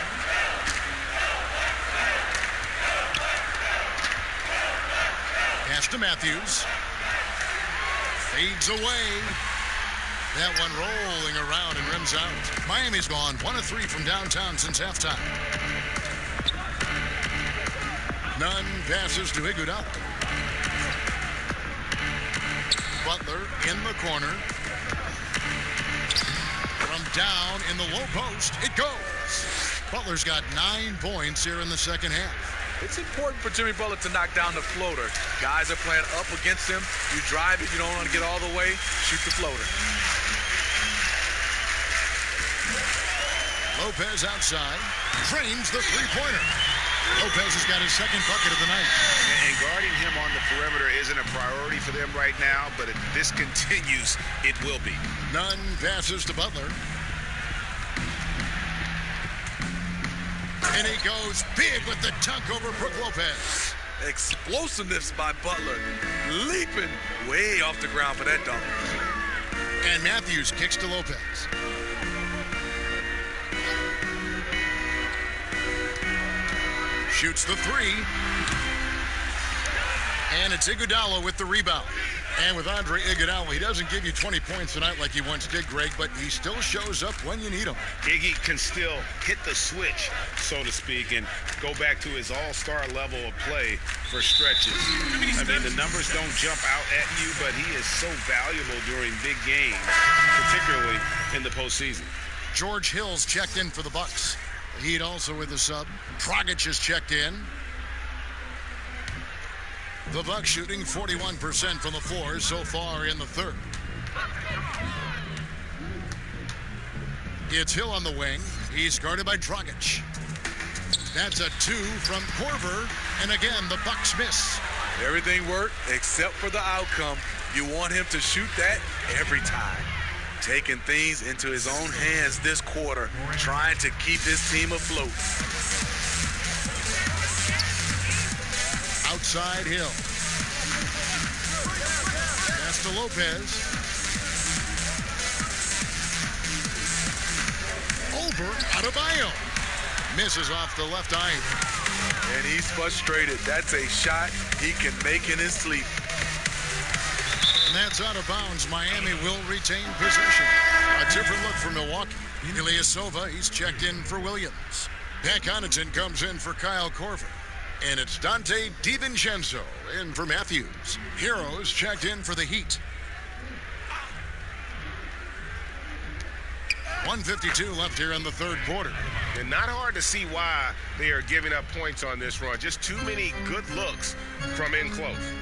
Pass to Matthews. Fades away. That one rolling around and rims out. Miami's gone 1 of 3 from downtown since halftime. Nunn passes to Iguodala. Butler in the corner. From down in the low post, it goes. Butler's got 9 points here in the second half. It's important for Jimmy Butler to knock down the floater. Guys are playing up against him. You drive it, you don't want to get all the way, shoot the floater. Lopez outside. Drains the three-pointer. Lopez has got his second bucket of the night. And guarding him on the perimeter isn't a priority for them right now, but if this continues, it will be. Nunn passes to Butler. And he goes big with the dunk over Brook Lopez. Explosiveness by Butler. Leaping way off the ground for that dunk. And Matthews kicks to Lopez. Shoots the three. And it's Iguodala with the rebound. And with Andre Iguodala, he doesn't give you 20 points tonight like he once did, Greg, but he still shows up when you need him. Iggy can still hit the switch, so to speak, and go back to his all-star level of play for stretches. I mean, the numbers don't jump out at you, but he is so valuable during big games, particularly in the postseason. George Hill's checked in for the Bucks. The Heat also with the sub. Dragic is checked in. The Bucks shooting 41% from the floor so far in the third. It's Hill on the wing. He's guarded by Dragic. That's a 2 from Korver. And again, the Bucks miss. Everything worked except for the outcome. You want him to shoot that every time. Taking things into his own hands this quarter, trying to keep his team afloat. Outside Hill. Pass to Lopez. Over Adebayo. Misses off the left eye. And he's frustrated. That's a shot he can make in his sleep. And that's out of bounds. Miami will retain possession. A different look for Milwaukee. Ilyasova, he's checked in for Williams. Pat Connaughton comes in for Kyle Korver. And it's Dante DiVincenzo in for Matthews. Heroes checked in for the Heat. 1:52 left here in the third quarter. And not hard to see why they are giving up points on this run. Just too many good looks from in close.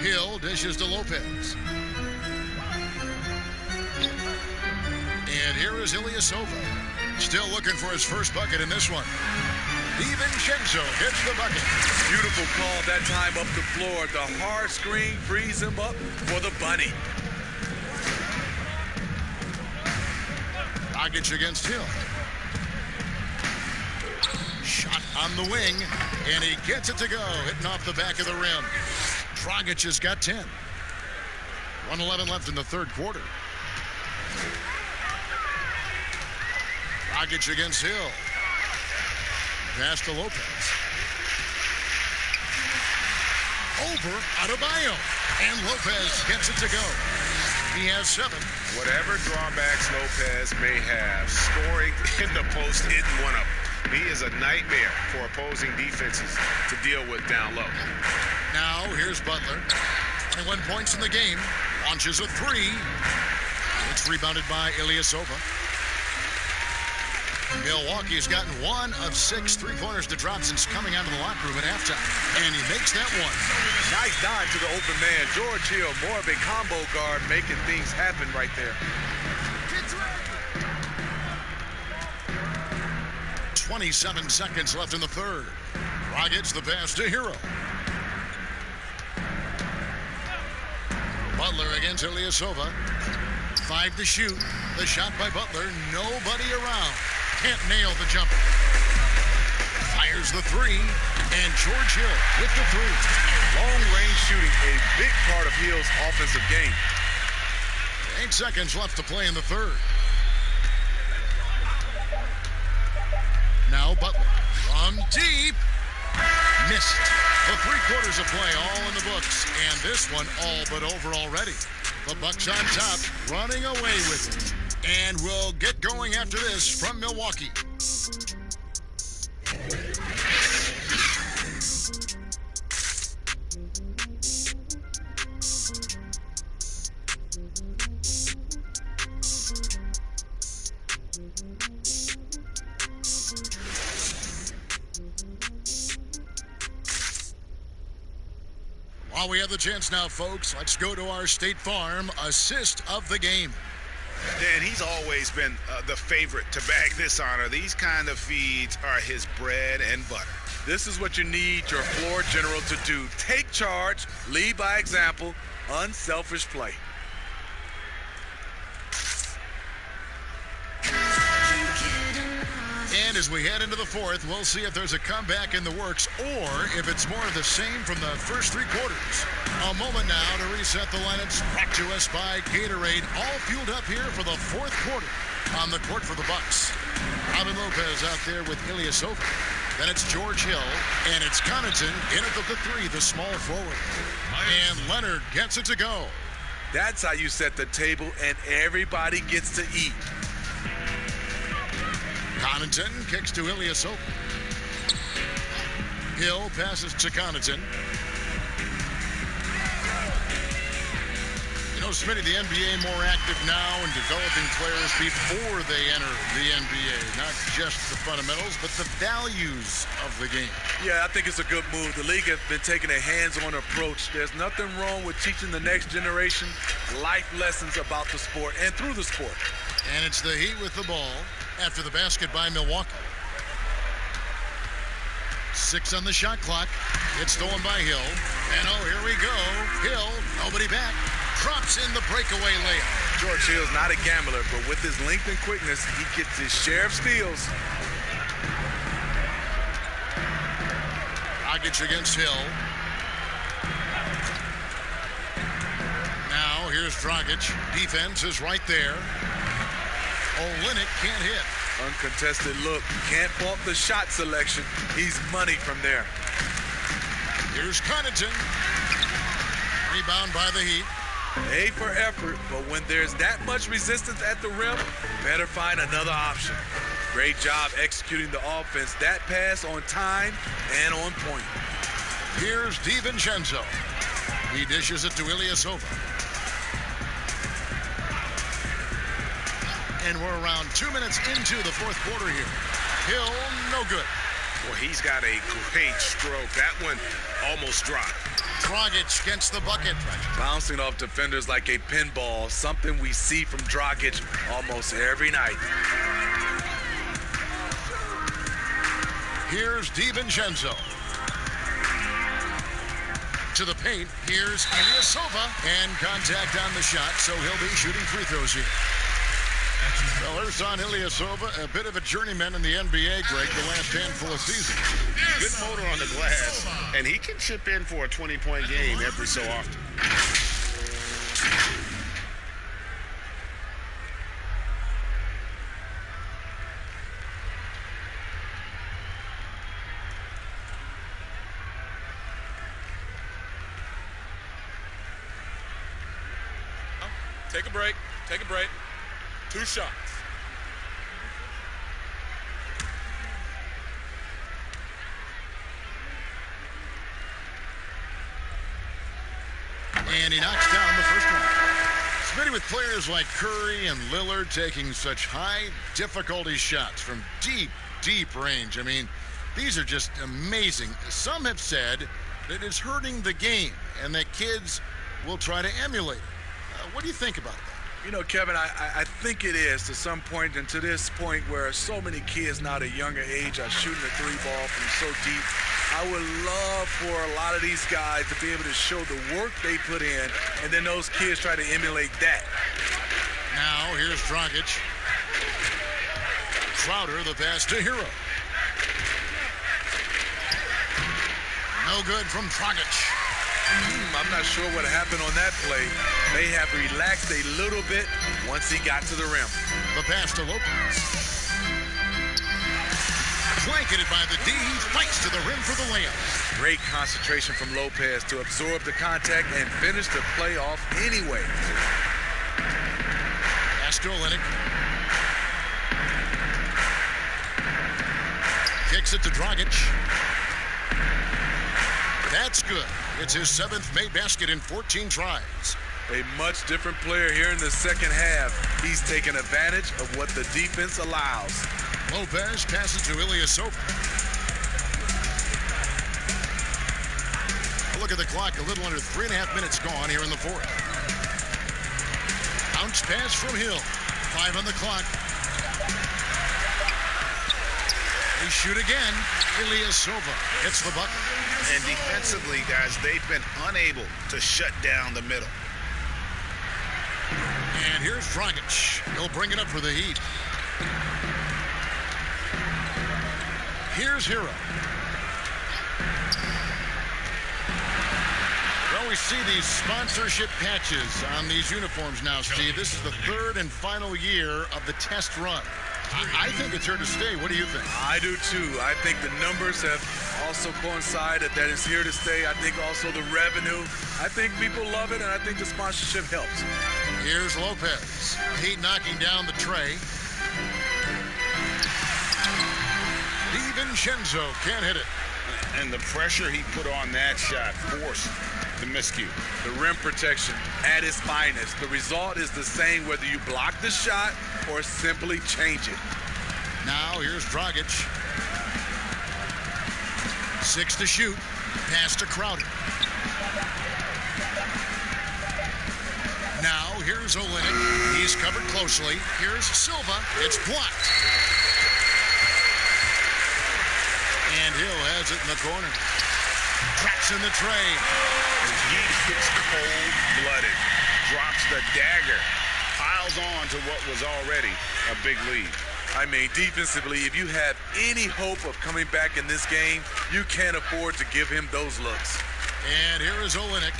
Hill dishes to Lopez. And here is Ilyasova. Still looking for his first bucket in this one. DiVincenzo gets the bucket. Beautiful call that time up the floor. The hard screen frees him up for the bunny. Dragic against Hill. Shot on the wing, and he gets it to go, hitting off the back of the rim. Dragic has got 10. 1:11 left in the third quarter. Dragic against Hill. Pass to Lopez. Over Adebayo. And Lopez gets it to go. He has 7. Whatever drawbacks Lopez may have, scoring in the post isn't one of them. He is a nightmare for opposing defenses to deal with down low. Now here's Butler. 21 points in the game. Launches a 3. It's rebounded by Ilyasova. Milwaukee's gotten 1 of 6 three-pointers to drop since coming out of the locker room at halftime. And he makes that one. Nice dime to the open man. George Hill, more of a combo guard, making things happen right there. 27 seconds left in the third. Dragic the pass to Hero. Butler against Ilyasova. 5 to shoot. The shot by Butler. Nobody around. Can't nail the jumper. Fires the three. And George Hill with the three. Long-range shooting, a big part of Hill's offensive game. 8 seconds left to play in the third. Now Butler from deep. Missed. The 3/4 of play all in the books. And this one all but over already. The Bucks on top, running away with it. And we'll get going after this from Milwaukee. While we have the chance now, folks, let's go to our State Farm assist of the game. Dan, he's always been the favorite to bag this honor. These kind of feeds are his bread and butter. This is what you need your floor general to do. Take charge, lead by example, unselfish play. And as we head into the fourth, we'll see if there's a comeback in the works or if it's more of the same from the first 3/4. A moment now to reset the lineups brought to us by Gatorade, all fueled up here for the 4th quarter. On the court for the Bucks, Robin Lopez out there with Ilyasova. Then it's George Hill, and it's Connaughton in at the 3, the small forward. And Leonard gets it to go. That's how you set the table, and everybody gets to eat. Connaughton kicks to Ilyasova. Hill passes to Connaughton. You know, Smitty, the NBA more active now in developing players before they enter the NBA. Not just the fundamentals, but the values of the game. Yeah, I think it's a good move. The league has been taking a hands-on approach. There's nothing wrong with teaching the next generation life lessons about the sport and through the sport. And it's the Heat with the ball after the basket by Milwaukee. 6 on the shot clock. It's stolen by Hill. And oh, here we go. Hill, nobody back. Drops in the breakaway layup. George Hill's not a gambler, but with his length and quickness, he gets his share of steals. Dragic against Hill. Now here's Dragic. Defense is right there. Olynyk can't hit. Uncontested look. Can't fault the shot selection. He's money from there. Here's Connaughton. Rebound by the Heat. A for effort, but when there's that much resistance at the rim, better find another option. Great job executing the offense. That pass on time and on point. Here's DiVincenzo. He dishes it to Ilyasova. And we're around 2 minutes into the 4th quarter here. Hill, no good. Well, he's got a great stroke. That one almost dropped. Dragic against the bucket. Bouncing off defenders like a pinball, something we see from Dragic almost every night. Here's DiVincenzo. To the paint, here's Ilyasova. And contact on the shot, so he'll be shooting free throws here. Well, there's on Ilyasova, a bit of a journeyman in the NBA, Greg, the last handful of seasons. Good motor on the glass, and he can chip in for a 20-point game every so often. Take a break. Take a break. 2 shots. And he knocks down the first one. Smitty, Smitty, with players like Curry and Lillard taking such high difficulty shots from deep, deep range. I mean, these are just amazing. Some have said that it's hurting the game and that kids will try to emulate it. What do you think about that? You know, Kevin, I think it is to some point, and to this point where so many kids now at a younger age are shooting the three ball from so deep. I would love for a lot of these guys to be able to show the work they put in, and then those kids try to emulate that. Now, here's Dragic. Crowder, the pass to Hero. No good from Dragic. I'm not sure what happened on that play. May have relaxed a little bit once he got to the rim. The pass to Lopez. Blanketed by the D. He fights to the rim for the layup. Great concentration from Lopez to absorb the contact and finish the play off anyway. Pass to Olynyk. Kicks it to Dragic. That's good. It's his 7th made basket in 14 tries. A much different player here in the second half. He's taking advantage of what the defense allows. Lopez passes to Ilyasova. A look at the clock. A little under 3.5 minutes gone here in the fourth. Bounce pass from Hill. 5 on the clock. They shoot again. Ilyasova hits the bucket. And defensively, guys, they've been unable to shut down the middle. And here's Dragic. He'll bring it up for the Heat. Here's Hero. Well, we see these sponsorship patches on these uniforms now, Steve. This is the 3rd and final year of the test run. I think it's here to stay. What do you think? I do too. I think the numbers have also coincided that it's here to stay. I think also the revenue. I think people love it, and I think the sponsorship helps. Here's Lopez. Heat knocking down the tray. DiVincenzo can't hit it. And the pressure he put on that shot forced the miscue. The rim protection at its finest. The result is the same whether you block the shot or simply change it. Now here's Dragic. 6 to shoot. Pass to Crowder. Now here's Olynyk. He's covered closely. Here's Silva. It's blocked. And Hill has it in the corner. Traps in the tray. He gets cold-blooded. Drops the dagger. Piles on to what was already a big lead. I mean, defensively, if you have any hope of coming back in this game, you can't afford to give him those looks. And here is Olynyk.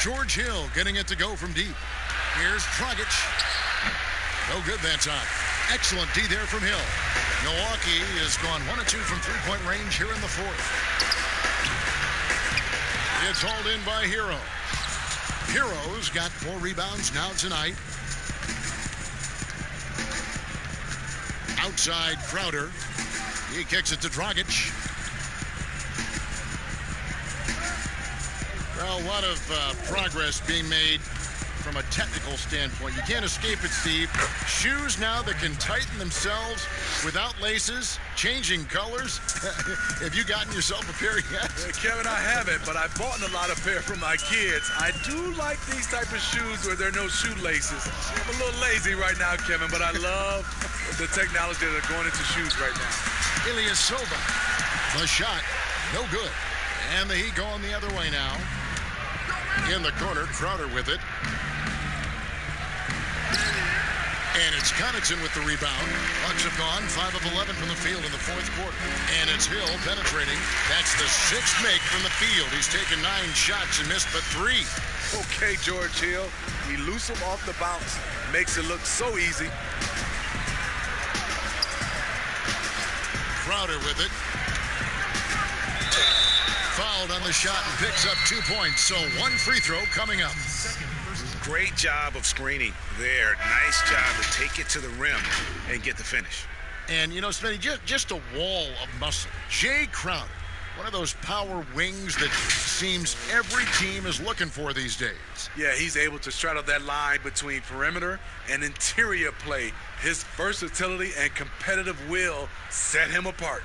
George Hill getting it to go from deep. Here's Dragic. No good that time. Excellent D there from Hill. Milwaukee has gone 1 of 2 from three-point range here in the fourth. It's hauled in by Hero. Hero's got 4 rebounds now tonight. Outside Crowder. He kicks it to Dragic. Well, a lot of progress being made from a technical standpoint. You can't escape it, Steve. Shoes now that can tighten themselves without laces, changing colors. Have you gotten yourself a pair yet? Kevin, I haven't, but I've bought a lot of pair for my kids. I do like these type of shoes where there are no shoelaces. I'm a little lazy right now, Kevin, but I love the technology that are going into shoes right now. Ilyasova. The shot, no good. And the Heat going the other way now. In the corner, Crowder with it. And it's Connaughton with the rebound. Bucks have gone 5 of 11 from the field in the fourth quarter. And it's Hill penetrating. That's the 6th make from the field. He's taken 9 shots and missed but 3. Okay, George Hill. Elusive off the bounce. Makes it look so easy. Crowder with it. Fouled on the shot and picks up 2 points. So 1 free throw coming up. Great job of screening there. Nice job to take it to the rim and get the finish. And, you know, Smitty, just a wall of muscle. Jay Crowder, One of those power wings that seems every team is looking for these days. Yeah, he's able to straddle that line between perimeter and interior play. His versatility and competitive will set him apart.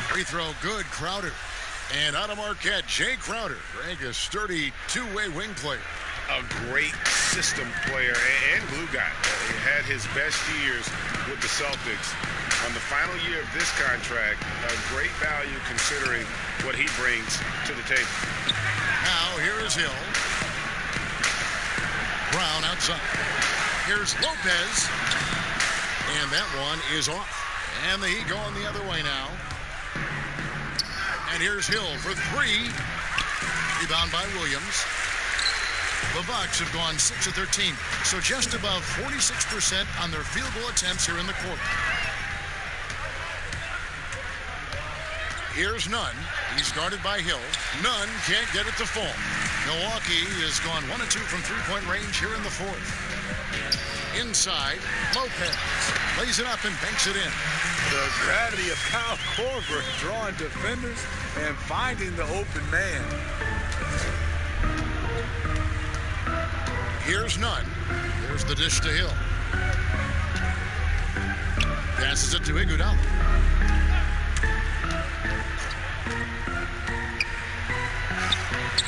Free throw good, Crowder. And out of Marquette, Jay Crowder, Greg, a sturdy two-way wing player. A great system player and glue guy. He had his best years with the Celtics. On the final year of this contract, a great value considering what he brings to the table. Now, here is Hill. Brown outside. Here's Lopez. And that one is off. And the Heat going the other way now. And here's Hill for three. Rebound by Williams. The Bucks have gone 6 of 13, so just above 46% on their field goal attempts here in the quarter. Here's Nunn. He's guarded by Hill. Nunn can't get it to fall. Milwaukee has gone 1 of 2 from three-point range here in the fourth. Inside, Lopez lays it up and banks it in. The gravity of Kyle Korver drawing defenders and finding the open man. Here's Nunn. There's the dish to Hill. Passes it to Iguodala.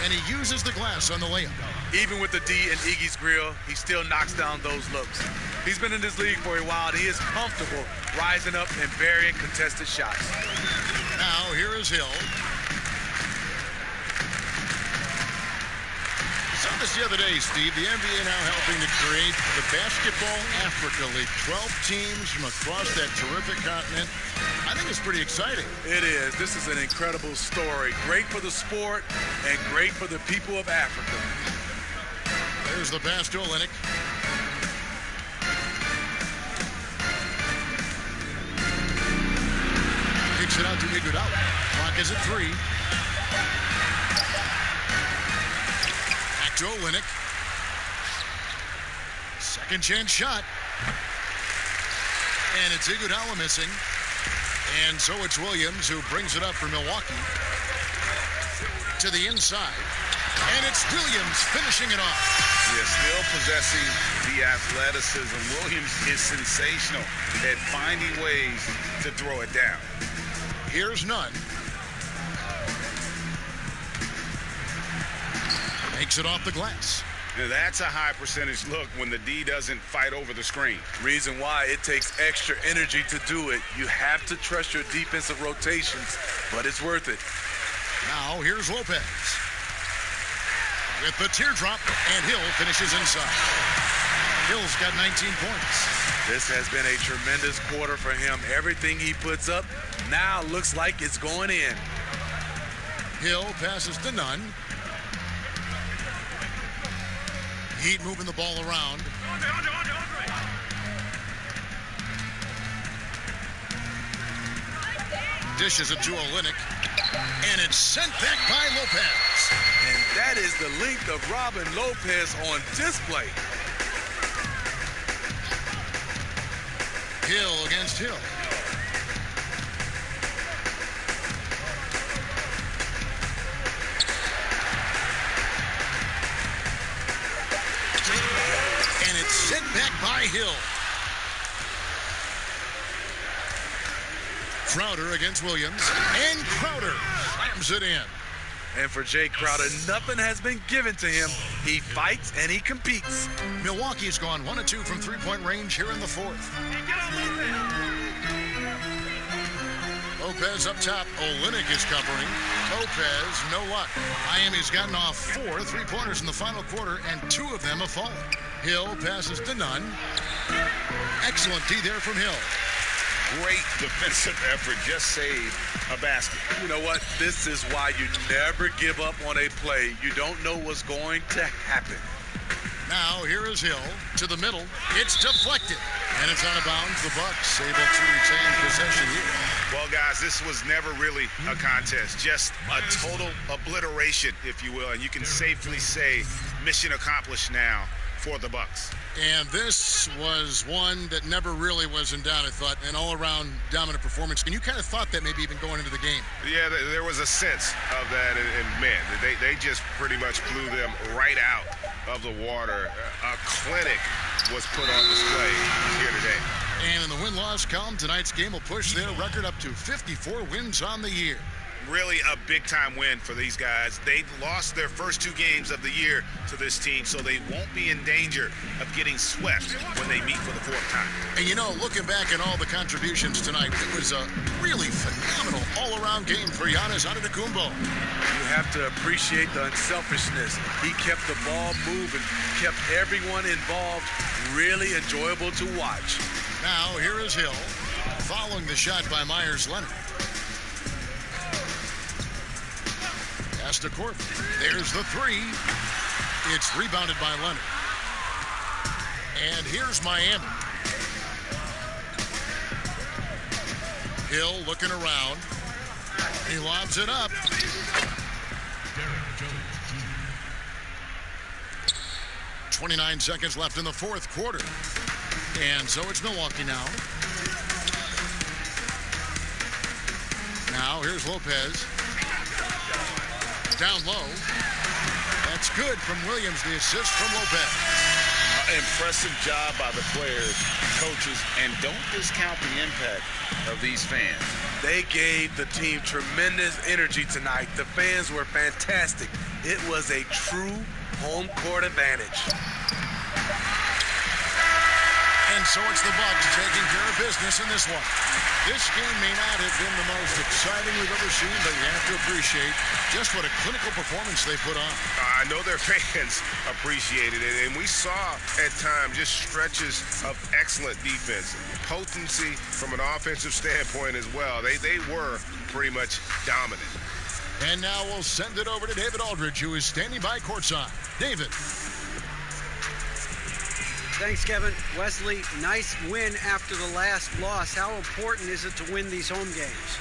And he uses the glass on the layup. Even with the D in Iggy's grill, he still knocks down those looks. He's been in this league for a while, and he is comfortable rising up and burying contested shots. Now, here is Hill. Saw this the other day, Steve. The NBA now helping to create the Basketball Africa League. 12 teams from across that terrific continent. I think it's pretty exciting. It is. This is an incredible story. Great for the sport and great for the people of Africa. There's the pass to Olynyk. Kicks it out to Iguodala. Clock is at 3. Back to Olynyk. Second chance shot. And it's Iguodala missing. And so it's Williams who brings it up for Milwaukee. To the inside. And it's Williams finishing it off. Yeah, still possessing the athleticism. Williams is sensational at finding ways to throw it down. Here's Nunn. Makes it off the glass. Now that's a high percentage look when the D doesn't fight over the screen. Reason why it takes extra energy to do it. You have to trust your defensive rotations, but it's worth it. Now here's Lopez. With the teardrop, and Hill finishes inside. Hill's got 19 points. This has been a tremendous quarter for him. Everything he puts up now looks like it's going in. Hill passes to Nunn. Heat moving the ball around. Dishes it to Olynyk. And it's sent back by Lopez. And that is the length of Robin Lopez on display. Hill against Hill. And it's sent back by Hill. Crowder against Williams. And Crowder slams it in. And for Jay Crowder, nothing has been given to him. He fights and he competes. Milwaukee's gone 1 of 2 from three-point range here in the fourth. Lopez up top. Olynyk is covering. Lopez, no luck. Miami's gotten off 4 3-pointers in the final quarter, and 2 of them have fallen. Hill passes to Nunn. Excellent D there from Hill. Great defensive effort, just saved a basket. You know what? This is why you never give up on a play. You don't know what's going to happen. Now here is Hill to the middle. It's deflected, and it's out of bounds. The Bucks able to retain possession here. Well, guys, this was never really a contest, just a total obliteration, if you will, and you can safely say mission accomplished now for the Bucks. And this was one that never really was in doubt, I thought, an all-around dominant performance. And you kind of thought that maybe even going into the game. Yeah, there was a sense of that, and man, they just pretty much blew them right out of the water. A clinic was put on display here today. And in the win-loss column, tonight's game will push their record up to 54 wins on the year. Really a big-time win for these guys. They lost their first 2 games of the year to this team, so they won't be in danger of getting swept when they meet for the 4th time. And you know, looking back at all the contributions tonight, it was a really phenomenal all-around game for Giannis Antetokounmpo. You have to appreciate the unselfishness. He kept the ball moving, kept everyone involved, really enjoyable to watch. Now, here is Hill, following the shot by Myers-Leonard. Pass to Corbin. There's the 3. It's rebounded by Leonard. And here's Miami. Hill looking around. He lobs it up. 29 seconds left in the 4th quarter. And so it's Milwaukee now. Now here's Lopez. Down low. That's good from Williams, the assist from Lopez. Impressive job by the players, coaches, and don't discount the impact of these fans. They gave the team tremendous energy tonight. The fans were fantastic. It was a true home court advantage. And so it's the Bucks taking care of business in this one. This game may not have been the most exciting we've ever seen, but you have to appreciate just what a clinical performance they put on. I know their fans appreciated it, and we saw at times just stretches of excellent defense, potency from an offensive standpoint as well. They were pretty much dominant. And now we'll send it over to David Aldridge, who is standing by courtside. David. Thanks, Kevin. Wesley, nice win after the last loss. How important is it to win these home games?